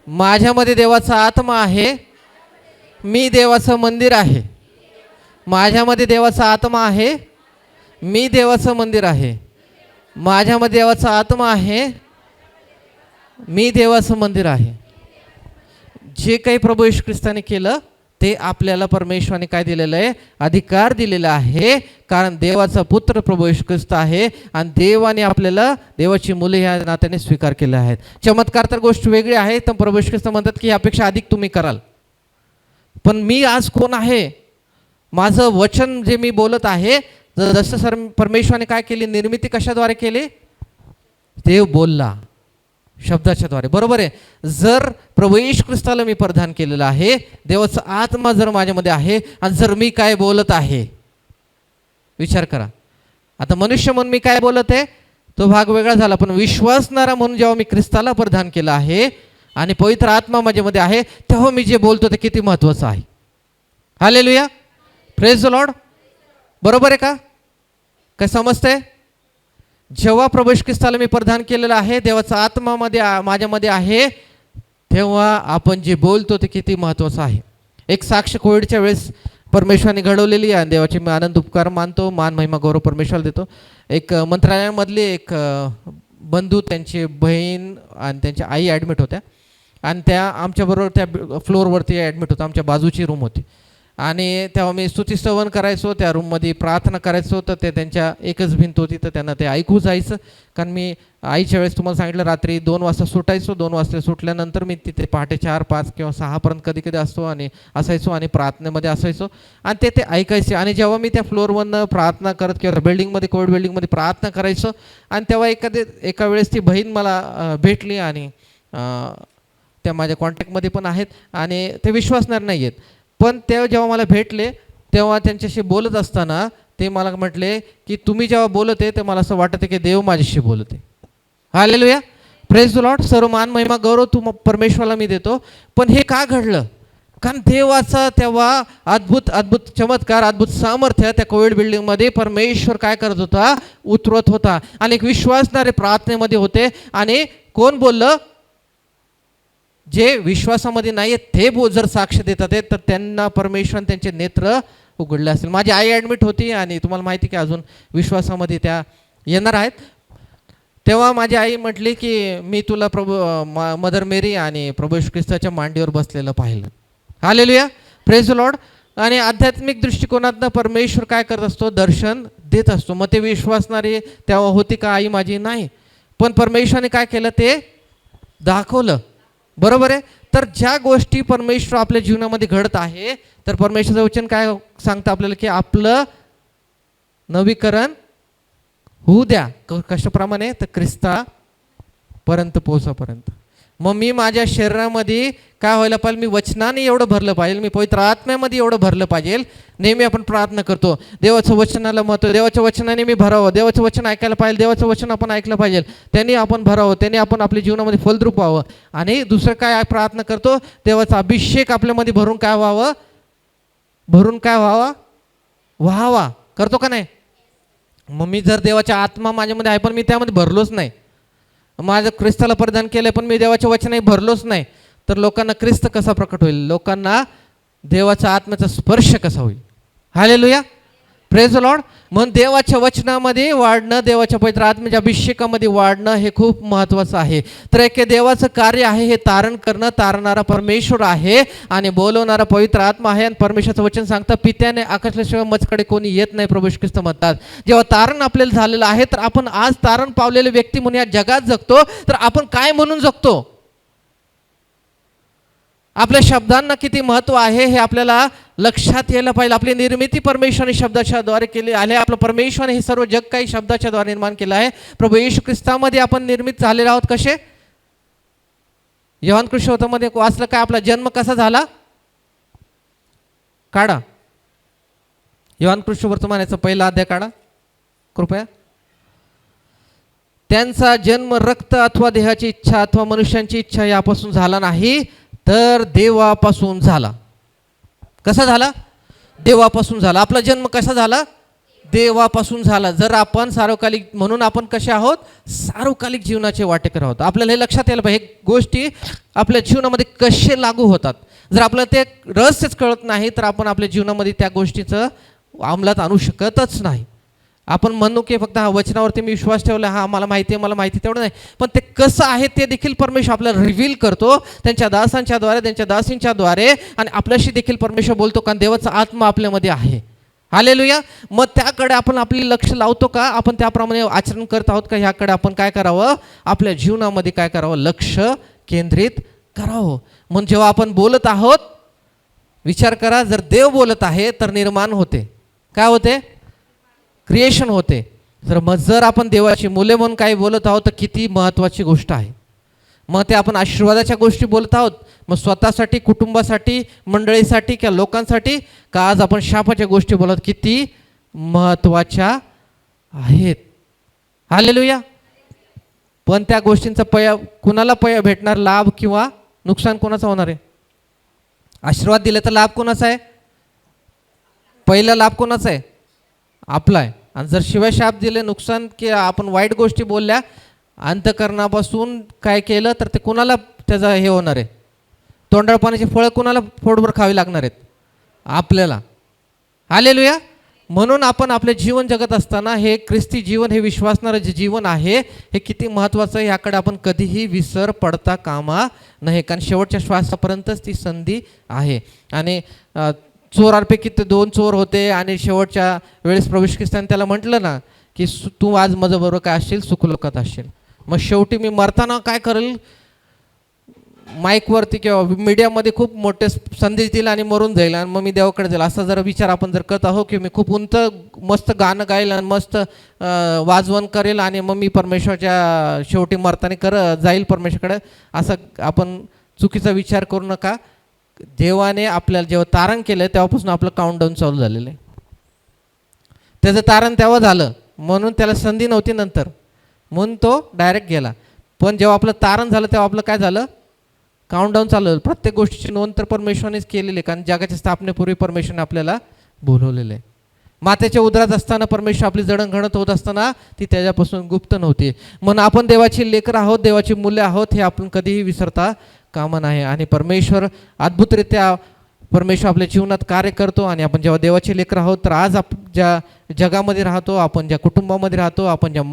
माझ्यामध्ये देवाचा आत्मा आहे. मी देवाचं मंदिर आहे. माझ्यामध्ये देवाचा आत्मा आहे. मी देवाचं मंदिर आहे. माझ्यामध्ये देवाचा आत्मा आहे. मी देवाचं मंदिर आहे. जे काही प्रभू येशू ख्रिस्ताने केलं ते आपल्याला परमेश्वराने काय दिलेलं आहे? अधिकार दिलेला आहे. कारण देवाचा पुत्र प्रभू येशू ख्रिस्त आहे आणि देवाने आपल्याला देवाची मुले ह्या नात्याने स्वीकार केले आहेत. चमत्कार तर गोष्ट वेगळी आहे. तर प्रभू येशू ख्रिस्त म्हणतात की यापेक्षा अधिक तुम्ही कराल. पण मी आज कोण आहे? माझं वचन जे मी बोलत आहे, जसं परमेश्वराने काय केली? निर्मिती कशाद्वारे केली? देव बोलला, शब्दाच्या द्वारे. बरोबर आहे. जर प्रभू येशू ख्रिस्ताला मी प्रदान केलेलं आहे, देवाचा आत्मा जर माझ्यामध्ये आहे आणि जर मी काय बोलत आहे, विचार करा. आता मनुष्य म्हणून मी काय बोलत आहे तो भाग वेगळा झाला. पण विश्वासणारा म्हणून जेव्हा मी ख्रिस्ताला प्रदान केलं आहे आणि पवित्र आत्मा माझ्यामध्ये आहे, तेव्हा मी जे बोलतो ते किती महत्त्वाचं आहे. Hallelujah, praise the Lord. बरोबर आहे का? काय समजतंय? जेव्हा प्रभू येशू ख्रिस्ताला मी प्रदान केलेलं आहे, देवाचा आत्मा माझ्यामध्ये आहे, तेव्हा आपण जे बोलतो ते किती महत्त्वाचं आहे. एक साक्ष कोविडच्या वेळेस परमेश्वराने घडवलेली आहे. देवाचे मी आनंद उपकार मानतो, मान महिमा गौरव परमेश्वराला देतो. एक मंत्रालयामधले एक बंधू, त्यांची बहीण आणि त्यांच्या आई ॲडमिट होत्या आणि त्या आमच्याबरोबर त्या फ्लोअरवरती ॲडमिट होत्या. आमच्या बाजूची रूम होती आणि तेव्हा मी स्तुतिस्तवन करायचो, त्या रूममध्ये प्रार्थना करायचो. तर ते त्यांच्या एकच भिंत होती, तर त्यांना ते ऐकू जायचं. कारण मी आईच्या वेळेस तुम्हाला सांगितलं रात्री 2 वाजता सुटायचो. 2 वाजता सुटल्यानंतर मी तिथे पहाटे 4, 5 किंवा 6पर्यंत कधी कधी असायचो आणि प्रार्थनेमध्ये असायचो आणि ते ऐकायचे. आणि जेव्हा मी त्या फ्लोअरवरनं प्रार्थना करत किंवा बिल्डिंगमध्ये, कोविड बिल्डिंगमध्ये प्रार्थना करायचो आणि तेव्हा एका वेळेस ती बहीण मला भेटली आणि त्या माझ्या कॉन्टॅक्टमध्ये पण आहेत आणि ते विश्वासणार नाही आहेत. पण ते जेव्हा मला भेटले तेव्हा त्यांच्याशी बोलत असताना ते मला म्हटले की तुम्ही जेव्हा बोलत आहे ते मला असं वाटतं की देव माझ्याशी बोलत आहे. Hallelujah, praise the Lord. सर्व मान महिमा गौरव तू परमेश्वराला मी देतो. पण हे का घडलं? कारण देवाचा तेव्हा अद्भुत चमत्कार, अद्भुत सामर्थ्य त्या कोविड बिल्डिंगमध्ये परमेश्वर काय करत होता? उतरवत होता. आणि एक विश्वासणारे प्रार्थनेमध्ये होते. आणि कोण बोललं? जे विश्वासामध्ये नाही आहेत ते जर साक्ष देतात आहेत तर त्यांना परमेश्वराने त्यांचे नेत्र उघडले असेल. माझी आई ॲडमिट होती आणि तुम्हाला माहिती की अजून विश्वासामध्ये त्या येणार आहेत. तेव्हा माझी आई म्हटली की मी तुला मदर मेरी आणि प्रभू येशू ख्रिस्ताच्या मांडीवर बसलेलं पाहिलं. Hallelujah, praise the Lord. आणि आध्यात्मिक दृष्टिकोनातनं परमेश्वर काय करत असतो? दर्शन देत असतो. मग ते विश्वासणारी तेव्हा होती का आई माझी? नाही. पण परमेश्वराने काय केलं? ते दाखवलं. बरोबर आहे. तर ज्या गोष्टी परमेश्वर आपल्या जीवनामध्ये घडत आहे, तर परमेश्वराचं वचन काय सांगतं आपल्याला? की आपलं नवीकरण होऊ द्या. कशाप्रमाणे? तर ख्रिस्तापर्यंत पोहोचापर्यंत. मग मी माझ्या शरीरामध्ये काय व्हायला पाहिजे, मी वचनाने एवढं भरलं पाहिजे, मी पवित्र आत्म्यामध्ये एवढं भरलं पाहिजे. नेहमी आपण प्रार्थना करतो, देवाचं वचनाला महत्त्व, देवाच्या वचनाने मी भरावं, देवाचं वचन ऐकायला पाहिजे, देवाचं वचन आपण ऐकलं पाहिजे, त्यांनी आपण भरावं, त्यांनी आपण आपल्या जीवनामध्ये फलद्रूप व्हावं. आणि दुसरं काय प्रार्थना करतो, देवाचा अभिषेक आपल्यामध्ये भरून काय व्हावं, भरून काय व्हावा, व्हावा. करतो का नाही? मग मी जर देवाच्या आत्मा माझ्यामध्ये आहे पण मी त्यामध्ये भरलोच नाही, माझं ख्रिस्ताला परिधान केलं पण मी देवाच्या वचनाने भरलोच नाही, तर लोकांना ख्रिस्त कसा प्रकट होईल, लोकांना देवाचा आत्म्याचा स्पर्श कसा होईल. Hallelujah, praise the Lord. म्हणून देवाच्या वचनामध्ये वाढणं, देवाच्या पवित्र आत्म्याच्या अभिषेकामध्ये वाढणं हे खूप महत्त्वाचं आहे. तर एक देवाचं कार्य आहे, हे तारण करणं. तारणारा परमेश्वर आहे आणि बोलवणारा पवित्र आत्मा आहे. आणि परमेश्वराचं वचन सांगतं, पित्याने आकाशल्याशिवाय मजकडे कोणी येत नाही, प्रभू येशू ख्रिस्त म्हणतात. जेव्हा तारण आपल्याला झालेलं आहे, तर आपण आज तारण पावलेले व्यक्ती म्हणून या जगात जगतो. तर आपण काय म्हणून जगतो, आपल्या शब्दांना किती महत्त्व आहे हे आपल्याला लक्षात यायला पाहिजे. आपली निर्मिती परमेश्वराने शब्दाच्या द्वारे केली आहे. आपलं परमेश्वराने हे सर्व जग काही शब्दाच्या द्वारे निर्माण केलं आहे. प्रभू येशू ख्रिस्तामध्ये आपण निर्मित झालेले आहोत. कसे? योहान कृष्णमध्ये वाचलं काय, आपला जन्म कसा झाला, काढा योहान कृष्ण वर्तमानाचा पहिला अध्याय काढा कृपया. त्यांचा जन्म रक्त अथवा देहाची इच्छा अथवा मनुष्यांची इच्छा यापासून झाला नाही, तर देवापासून झाला. कसा झाला? देवापासून झाला. आपला जन्म कसा झाला? देवापासून झाला. जर आपण सार्वकालिक म्हणून आपण कसे आहोत, सार्वकालिक जीवनाचे वाटेकर आहोत. आपल्याला हे लक्षात यायला पाहिजे, हे गोष्टी आपल्या जीवनामध्ये कसे लागू होतात. जर आपल्याला ते रहस्यच कळत नाही तर आपण आपल्या जीवनामध्ये त्या गोष्टीचं अंमलात आणू शकतच नाही. आपण म्हणू की फक्त हा वचनावरती मी विश्वास ठेवला, हा मला माहिती आहे, मला माहिती, तेवढं नाही. पण ते कसं आहे ते देखील परमेश्वर आपल्याला रिव्हील करतो त्यांच्या दासांच्या द्वारे, त्यांच्या दासींच्या द्वारे. आणि आपल्याशी देखील परमेश्वर बोलतो, कारण देवाचा आत्मा आपल्यामध्ये आहे. हालेलुया. मग त्याकडे आपण आपले लक्ष लावतो का, आपण त्याप्रमाणे आचरण करत आहोत का, ह्याकडे आपण काय करावं, आपल्या जीवनामध्ये काय करावं, लक्ष केंद्रित करावं. म्हणून जेव्हा आपण बोलत आहोत, विचार करा, जर देव बोलत आहे तर निर्माण होते. काय होते? क्रिएशन होते. तर मग जर आपण देवाची मुले म्हणून काही बोलत आहोत तर किती महत्त्वाची गोष्ट आहे. मग ते आपण आशीर्वादाच्या गोष्टी बोलत आहोत, मग स्वतःसाठी, कुटुंबासाठी, मंडळीसाठी किंवा लोकांसाठी, का आज आपण शापाच्या गोष्टी बोलत, किती महत्त्वाच्या आहेत. हालेलुया. पण त्या गोष्टींचा कुणाला भेटणार, लाभ किंवा नुकसान कोणाचं होणार आहे? आशीर्वाद दिले तर लाभ कोणाचा आहे? पहिला लाभ कोणाचा आहे? आपला आहे. आणि जर शिवाय शाप दिले, नुकसान की आपण वाईट गोष्टी बोलल्या, अंतकरणापासून काय केलं तर ते कुणाला त्याचा हे होणार आहे? तोंडाळ पाण्याची फळं कुणाला पोटभर खावी लागणार आहेत? आपल्याला. हालेलुया. म्हणून आपण आपले जीवन जगत असताना हे ख्रिस्ती जीवन, हे विश्वासणारं जे जीवन आहे, हे किती महत्त्वाचं आहे, याकडे आपण कधीही विसर पडता कामा नाही. कारण शेवटच्या श्वासापर्यंतच ती संधी आहे. आणि चोरांपैकी ते 2 चोर होते आणि शेवटच्या वेळेस प्रभू येशू ख्रिस्ताने त्याला म्हटलं ना की तू आज माझ्याबरोबर काय असशील, सुखलोकात असशील. मग शेवटी मी मरताना काय करेल, माईकवरती किंवा मीडियामध्ये खूप मोठे संदेश दिला आणि मरून जाईल आणि मग मी देवाकडे जाईल, असा जरा विचार आपण जर करत आहो की मी खूप मस्त गाणं गाईल आणि मस्त वाजवण करेल आणि मग मी परमेश्वराच्या शेवटी मरताना जाईल परमेश्वराकडे, असं आपण चुकीचा विचार करू नका. देवाने आपल्याला जेव्हा तारण केलं तेव्हापासून आपलं काउंटडाऊन चालू झालेलं आहे. त्याचं तारण तेव्हा झालं म्हणून त्याला संधी नव्हती नंतर, म्हणून तो डायरेक्ट गेला. पण जेव्हा आपलं तारण झालं तेव्हा आपलं काय झालं, काउंटडाऊन चालू झालं. प्रत्येक गोष्टीची नोंद तर परमेश्वरानेच केलेली आहे, कारण जगाच्या स्थापनेपूर्वी परमेश्वराने आपल्याला बोलवलेलं आहे. मातेच्या उदरात असताना परमेश्वर आपली जडणघडण होत असताना ती त्याच्यापासून गुप्त नव्हती. म्हणून आपण देवाची लेकरं आहोत, देवाची मुले आहोत, हे आपण कधीही विसरता कामा नाही. आणि परमेश्वर अद्भुतरित्या परमेश्वर आपल्या जीवनात कार्य करतो. आणि आपण जेव्हा देवाचे लेकरं आहोत तर आज ज्या जगामध्ये राहतो, आपण ज्या कुटुंबामध्ये राहतो, आपण ज्या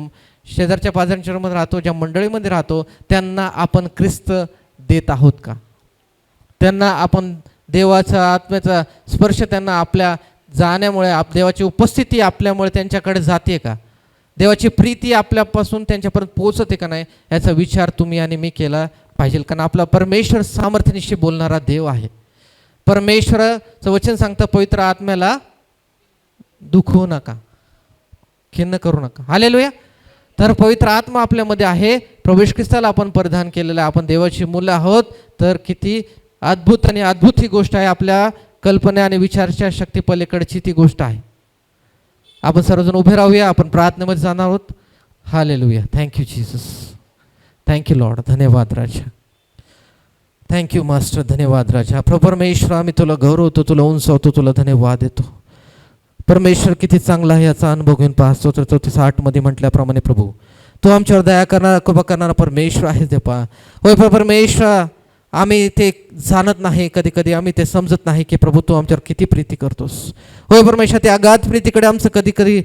शेजारच्या पाजारच्यामध्ये राहतो, ज्या मंडळीमध्ये राहतो, त्यांना आपण ख्रिस्त देत आहोत का? त्यांना आपण देवाचा आत्म्याचा स्पर्श त्यांना आपल्या जाण्यामुळे, देवाची उपस्थिती आपल्यामुळे त्यांच्याकडे जाते का? देवाची प्रीती आपल्यापासून त्यांच्यापर्यंत पोहोचते का नाही, याचा विचार तुम्ही आणि मी केला पाहिजे. कारण आपला परमेश्वर सामर्थ्यानिशी बोलणारा देव आहे. परमेश्वराचं वचन सांगतं, पवित्र आत्म्याला दुखवू नका, खिन्न करू नका. हालेलुया. तर पवित्र आत्मा आपल्यामध्ये आहे, प्रभू येशू ख्रिस्ताला आपण परिधान केलेलं आहे, आपण देवाची मुलं आहोत. तर किती अद्भुत आणि अद्भुत ही गोष्ट आहे, आपल्या कल्पने आणि विचारच्या शक्ती पलीकडची ती गोष्ट आहे. आपण सर्वजण उभे राहूया, आपण प्रार्थनेमध्ये जाणार आहोत. Hallelujah. Thank you Jesus, thank you Lord. धन्यवाद राजा, थँक्यू मास्टर. धन्यवाद राजा. प्रभू परमेश्वर, आम्ही तुला गौरवतो, तुला उंचावतो, तुला धन्यवाद देतो. परमेश्वर किती चांगला आहे याचा अनुभव घेऊन पाहतो. तर 34:8 म्हटल्याप्रमाणे प्रभू तू आमच्यावर दया करणारा, कृपा करणारा परमेश्वर आहेस देवा. होय प्रभू परमेश्वर, आम्ही ते जाणत नाही, कधी कधी आम्ही ते समजत नाही की प्रभू तू आमच्यावर किती प्रीती करतोस. होय परमेश्वर, ते अगाध प्रीतीकडे आमचं कधी कधी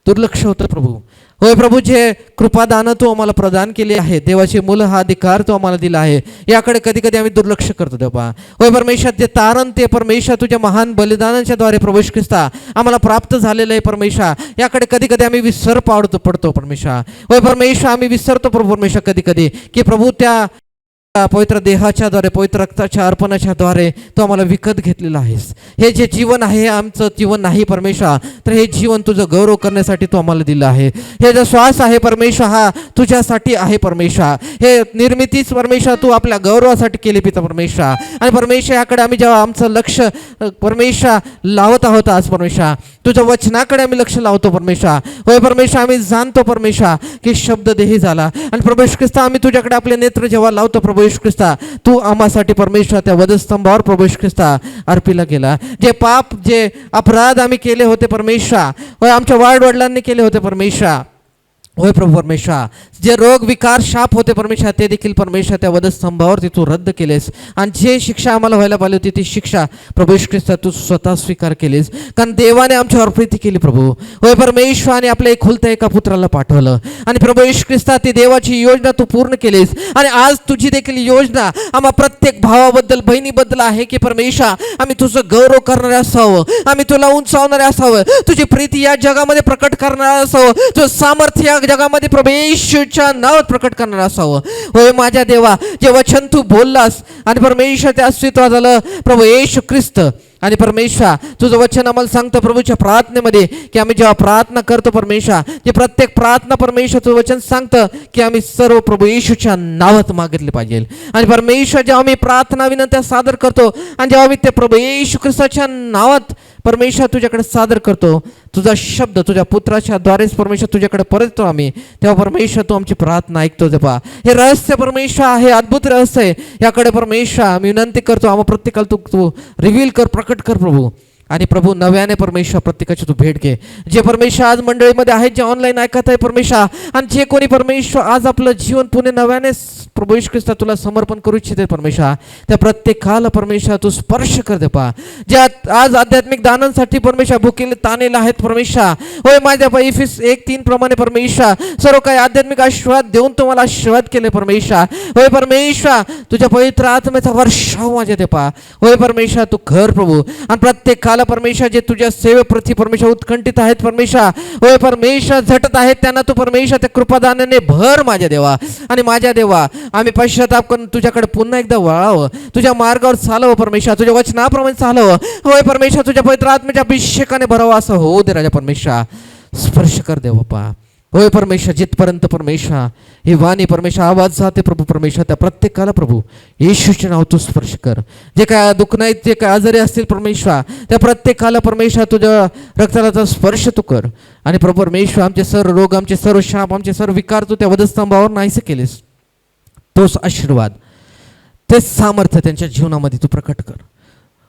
दुर्लक्ष होतं प्रभू. होय प्रभू, जे कृपादानं तू आम्हाला प्रदान केली आहे, देवाची मुलं हा अधिकार तू आम्हाला दिला आहे, याकडे कधी कधी आम्ही दुर्लक्ष करतो देवा. होय परमेश्वर, ते तारण ते परमेश्वर तुझ्या महान बलिदानाच्या द्वारे प्रभू येशू ख्रिस्ता आम्हाला प्राप्त झालेलं आहे परमेश्वर, याकडे कधी कधी आम्ही विसर पडतो परमेश्वर. होय परमेश्वर, आम्ही विसरतो प्रभू परमेश्वर कधी कधी की प्रभू त्या पवित्र देहाच्या द्वारे, पवित्र रक्ताच्या अर्पणाच्या द्वारे तू आम्हाला विकत घेतलेलं आहेस. हे जे जीवन आहे हे आमचं जीवन नाही परमेश्वर, तर हे जीवन तुझं गौरव करण्यासाठी तू आम्हाला दिलं आहे. हे जो श्वास आहे परमेश्वर हा तुझ्यासाठी आहे परमेश्वर. हे निर्मितीच परमेश्वर तू आपल्या गौरवासाठी केली पिता परमेश्वर. आणि परमेश्वर, याकडे आम्ही जेव्हा आमचं लक्ष परमेश्वर लावत आहोत आज परमेश्वर, तुझ्या वचनाकडे आम्ही लक्ष लावतो परमेश्वर. होय परमेश्वर, आम्ही जाणतो परमेश्वर की शब्द देही झाला. आणि प्रभू येशू ख्रिस्ता, आम्ही तुझ्याकडे आपले नेत्र जेव्हा लावतो प्रभू येशू ख्रिस्ता, तू आम्हासाठी परमेश्वर त्या वधस्तंभावर प्रभू येशू ख्रिस्ता अर्पिला गेला. जे पाप, जे अपराध आम्ही केले होते परमेश्वर, होय आमच्या वडिलांनी केले होते परमेश्वर, होय प्रभू परमेश्वर, जे रोग विकार शाप होते परमेश्वर, ते देखील परमेश्वर त्या वधस्तंभावरती तू रद्द केलेस. आणि जे शिक्षा आम्हाला व्हायला पाहिजे होती ती शिक्षा प्रभू येशू ख्रिस्ता तू स्वतः स्वीकार केलीस, कारण देवाने आमच्यावर प्रीती केली प्रभू. होय परमेश्वर, आणि आपल्या एकुलत्या एका पुत्राला पाठवलं. आणि प्रभू येशू ख्रिस्ता, ती देवाची योजना तू पूर्ण केलीस. आणि आज तुझी देखील योजना आम्हा प्रत्येक भावाबद्दल, बहिणीबद्दल आहे की परमेश्वर, आम्ही तुझं गौरव करणारे असावं, आम्ही तुला उंचावणारे असावं, तुझी प्रीती या जगामध्ये प्रकट करणारे असावं, तुझं सामर्थ्य या जगामध्ये प्रभू येशूच्या नावात प्रकट करणार असावं. होय माझ्या देवा, जे वचन तू बोललास आणि परमेश्वर ते अस्तित्वात झालं प्रभू येशू ख्रिस्त. आणि परमेश्वर, तुझं वचन आम्हाला सांगतं प्रभूच्या प्रार्थनेमध्ये की आम्ही जेव्हा प्रार्थना करतो परमेश्वर, जे प्रत्येक प्रार्थना परमेश्वर तुझं वचन सांगतं की आम्ही सर्व प्रभू येशूच्या नावात मागितले पाहिजे. आणि परमेश्वर, जेव्हा आम्ही प्रार्थना विनंत्या सादर करतो आणि जेव्हा आम्ही ते प्रभू येशू ख्रिस्ताच्या नावात परमेश्वर तुझ्याकडे सादर करतो, तुझा शब्द तुझ्या पुत्राच्या द्वारेच परमेश्वर तुझ्याकडे परततो आम्ही, तेव्हा परमेश्वर तू आमची प्रार्थना ऐकतो देवा. हे रहस्य परमेश्वर, हे अद्भुत रहस्य आहे, याकडे परमेश्वर आम्ही विनंती करतो, आम्हा प्रत्येकाला तू रिव्हील कर, प्रकट कर प्रभू. आणि प्रभू, नव्याने परमेश्वर प्रत्येकाची तू भेट घे. जे परमेश्वर आज मंडळीमध्ये आहेत, जे ऑनलाईन ऐकत आहे परमेश्वर, आणि जे कोणी परमेश्वर आज आपलं जीवन पुणे नव्याने प्रभू येशू ख्रिस्ता तुला समर्पण करू इच्छिते परमेश्वर, त्या प्रत्येकाला परमेश्वर तू स्पर्श कर दे पा. ज्या आज आध्यात्मिक दानांसाठी परमेश्वर भुकेले तानेला आहेत परमेश्वर, होय माझ्या Efeses 1:3 प्रमाणे परमेश्वर सर्व काही आध्यात्मिक आशीर्वाद देऊन तुम्हाला आशीर्वाद केले परमेश्वर. होय परमेश्वर, तुझ्या पवित्र आत्म्याचा वर्षाव माझ्या दे पा. होय परमेश्वर, तू कर प्रभू. आणि प्रत्येकाला परमेश्वर, जे तुझ्या सेवेप्रती परमेश्वर उत्कंठित आहेत परमेश्वर, होय परमेश्वर झटत आहेत, त्यांना तू परमेश्वर त्या कृपादानाने भर माझ्या देवा. आणि माझ्या देवा, आम्ही पश्चाताप करून तुझ्याकडे पुन्हा एकदा वळावं, तुझ्या मार्गावर चालवं परमेश्वर, तुझ्या वचनाप्रमाणे चालवं. होय परमेश्वर, तुझ्या पवित्र आत्म्याच्या अभिषेकाने भरावं असं होऊ दे राजा परमेश्वर. स्पर्श कर देव बाप्पा. होय परमेश्वर, जिथपर्यंत परमेश्वर ही वाणी परमेश्वर आवाज जाते प्रभू परमेश्वर, त्या प्रत्येकाला प्रभू येशूचे नाव तू स्पर्श कर. जे काय दुःख नाहीत, जे काय आजारी असतील परमेश्वर, त्या प्रत्येकाला परमेश्वर तुझ्या रक्ताचा स्पर्श तू कर. आणि प्रभू परमेश्वर, आमचे सर्व रोग, आमचे सर्व शाप, आमचे सर्व विकार तू त्या वधस्तंभावर नाहीसे केलेस. तोच आशीर्वाद, तेच सामर्थ्य त्यांच्या जीवनामध्ये तू प्रकट कर.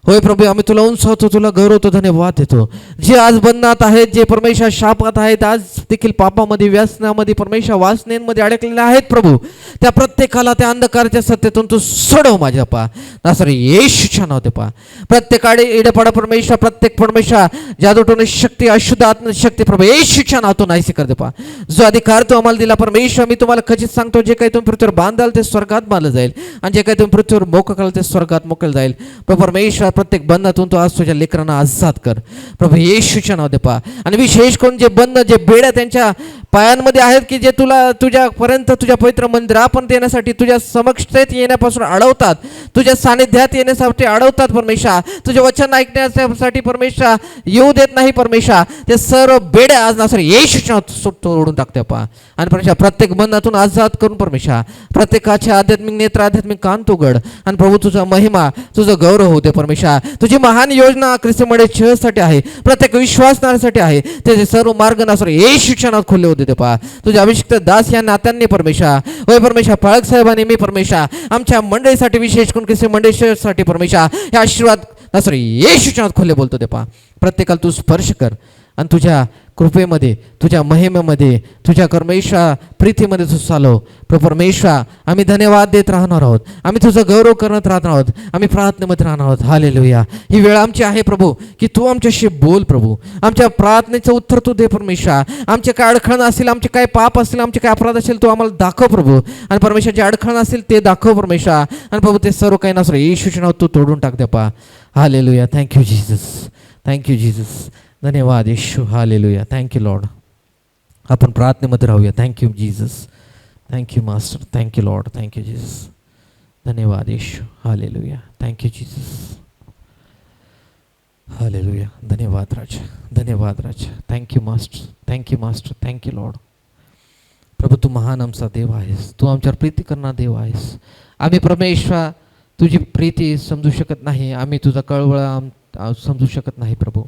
होय प्रभू, आम्ही तुला उंचावतो, तुला गौरवतो, धन्यवाद देतो. जे आज बंधनात आहेत, जे परमेश्वर शापात आहेत, आज देखील पापामध्ये, व्यसनामध्ये परमेश्वर वासनेमध्ये अडकलेले आहेत प्रभू, त्या प्रत्येकाला त्या अंधकाराच्या सत्तेतून तू सोडव माझ्या पा. नासर येशूच्या नावात पा. प्रत्येकाडे इडपाडा परमेश्वर, प्रत्येक परमेश्वर जादूटोने शक्ती, अशुद्ध आत्मशक्ती प्रभू येशूच्या नावातून नाहीसे कर दे पा. जो अधिकार तू आम्हाला दिला परमेश्वर, मी तुम्हाला खचित सांगतो, जे काही तुम्ही पृथ्वीवर बांधाल ते स्वर्गात बांधलं जाईल, आणि जे काही तुम्ही पृथ्वीवर मोकळं कराल ते स्वर्गात मोकळं जाईल. प्रभू परमेश्वर, प्रत्येक बंधातून तू आज तुझ्या लेकरांना आजाद कर प्रभू येशूच्या नाव दे पा. आणि विशेष करून जे बंध, जे बेड्या त्यांच्या पायांमध्ये आहेत की जे तुला तुझ्यापर्यंत तुझ्या पवित्र मंदिरापर्यंत येण्यासाठी तुझ्या समक्षतेत येण्यापासून अडवतात, तुझ्या सानिध्यात येण्यासाठी अडवतात परमेशा, तुझे वचन ऐकण्यासाठी परमेशा येऊ देत नाही परमेशा, ते सर्व बेड्या आज नासरी येशूच्या तोडून टाकते पा. आणि परमेशा प्रत्येक बंधातून आजाद करून परमेशा प्रत्येकाच्या आध्यात्मिक नेत्र आध्यात्मिक कान उघड. आणि प्रभू तुझा महिमा तुझं गौरव होते परमेशा. तुझी महान योजना ख्रिस्तीमध्ये चर्चसाठी आहे, प्रत्येक विश्वासणाऱ्यासाठी आहे, त्याचे सर्व मार्ग नासर येशूच्या नावात खुले होते ते पा. तुझ्या अभिषिक्त दास या नात्यांनी परमेशा, होय परमेशा पाळक साहेबांनी मी परमेशा आमच्या मंडळीसाठी विशेष करून ख्रिस्ती मंडळीसाठी परमेशा हे आशीर्वाद नासर येशूच्या नावात खुले बोलतो ते पा. प्रत्येकाला तू स्पर्श कर आणि तुझ्या कृपेमध्ये तुझ्या महिमेमध्ये तुझ्या परमेशा प्रीतीमध्ये तू चालव. परमेशा आम्ही धन्यवाद देत राहणार आहोत, आम्ही तुझं गौरव करत राहणार आहोत, आम्ही प्रार्थनेमध्ये राहणार आहोत. हालेलुया. ही वेळ आमची आहे प्रभू की तू आमच्याशी बोल प्रभू, आमच्या प्रार्थनेचं उत्तर तू दे परमेशा. आमचे काय अडखळण असेल, आमचे काय पाप असतील, आमचे काय अपराध असेल तू आम्हाला दाखव प्रभू. आणि परमेशा जे अडखळण असेल ते दाखव परमेशा. आणि प्रभू ते सर्व काही नसलं येशूच्या नावात तू तोडून टाक द्या पा. Hallelujah. Thank you Jesus, thank you Jesus. धन्यवाद येशू. हालेलुया. Thank you Lord. आपण प्रार्थनेमध्ये राहूया. Thank you Jesus, thank you master, thank you Lord, thank you Jesus. धन्यवाद येशू. हालेलुया. Thank you Jesus. हालेलुया. धन्यवाद राजा, धन्यवाद राजा. Thank you master, thank you master, thank you Lord. प्रभू तू महान आमचा देव आहेस, तू आमच्यावर प्रीती करणारा देव आहेस. आम्ही परमेश्वर तुझी प्रीती समजू शकत नाही, आम्ही तुझा कळवळा समजू शकत नाही प्रभू.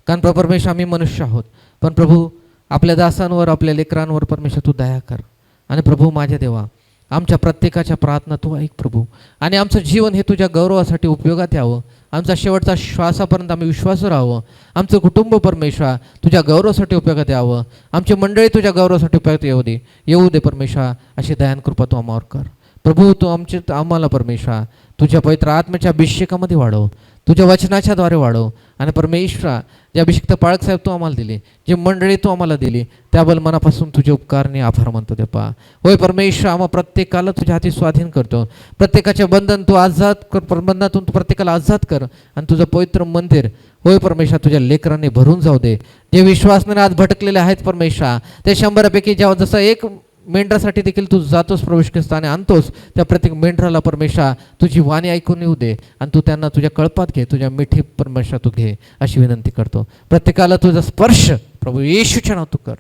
कारण प्रभू परमेश्वर आम्ही मनुष्य आहोत, पण प्रभू आपल्या दासांवर आपल्या लेकरांवर परमेश्वर तू दया कर. आणि प्रभू माझ्या देवा आमच्या प्रत्येकाच्या प्रार्थना तू ऐक प्रभू. आणि आमचं जीवन हे तुझ्या गौरवासाठी उपयोगात यावं, आमचा शेवटचा श्वासापर्यंत आम्ही विश्वासू राहावं. आमचं कुटुंब परमेश्वर तुझ्या गौरवासाठी उपयोगात यावं, आमची मंडळी तुझ्या गौरवासाठी उपयोगात येऊ दे परमेश्वर. अशी दयान कृपा तू आम्हावर कर प्रभू. तू आम्हाला परमेश्वर तुझ्या पवित्र आत्म्याच्या अभिषेकामध्ये वाढव, तुझ्या वचनाच्या द्वारे वाढव. आणि परमेश्वर जे अभिषिक्त पाळक साहेब तू आम्हाला दिले, जे मंडळी तू आम्हाला दिली, त्याबद्दल मनापासून तुझे उपकारने आभार मानतो ते पा. होय परमेश्वर आम्हा प्रत्येकाला तुझ्या हाती स्वाधीन करतो. प्रत्येकाचे बंधन तू आझाद कर, बंधनातून तू प्रत्येकाला आझाद कर. आणि तुझं पवित्र मंदिर होय परमेश्वर तुझ्या लेकरांनी भरून जाऊ दे. जे विश्वासने आज भटकलेले आहेत परमेश्वर, ते 100पैकी जेव्हा जसं एक मेंढरासाठी देखील तू जातोस प्रवेशस्थाने आणतोस, त्या प्रत्येक मेंढराला परमेश्वर तुझी वाणी ऐकून येऊ दे. आणि तू त्यांना तुझ्या कळपात घे, तुझ्या मिठी परमेश्वर तू घे अशी विनंती करतो. प्रत्येकाला तुझा स्पर्श प्रभू येशूच्या नावात तू कर.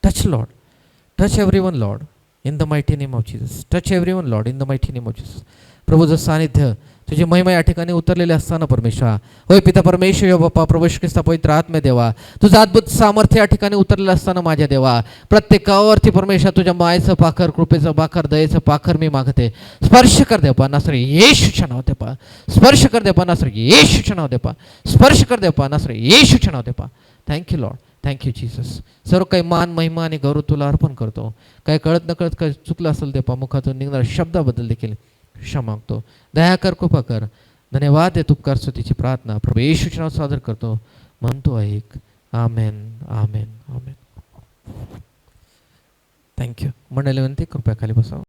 Touch Lord, touch everyone Lord in the mighty name of Jesus. Touch everyone Lord in the mighty name of Jesus. प्रभूचं सानिध्य तुझी महिमा या ठिकाणी उतरलेले असताना परमेश्वर, होय पिता परमेश्वर यो बाप्पा प्रभू ख्रिस्त पवित्र आत्मे देवा, तुझं अद्भुत सामर्थ्य या ठिकाणी उतरलेलं असताना माझ्या देवा प्रत्येकावरती परमेश्वर तुझ्या मायेचं पाखर, कृपेचं पाखर, दयेचं पाखर मी मागते. स्पर्श कर दे पा नासरे येशूच्या नावात दे पा. स्पर्श कर दे पा नासरे येशूच्या नावात दे पा. स्पर्श कर दे पा नासरे येशूच्या नावात दे पा. Thank you Lord, thank you Jesus. सर्व काही मान महिमा आणि गौरव तुला अर्पण करतो. काही कळत नकळत काही चुकलं असेल ते पा, मुखातून निघणाऱ्या शब्दाबद्दल देखील क्षमा मागतो. दया कर, कृपा कर. धन्यवाद देत उपकार स्तुतीची प्रार्थना प्रभू येशूच्या नावात सादर करतो, म्हणतो ऐक. आमेन, आमेन, आमेन. थँक्यू. मंडळी विनंती कृपया खाली बसावं.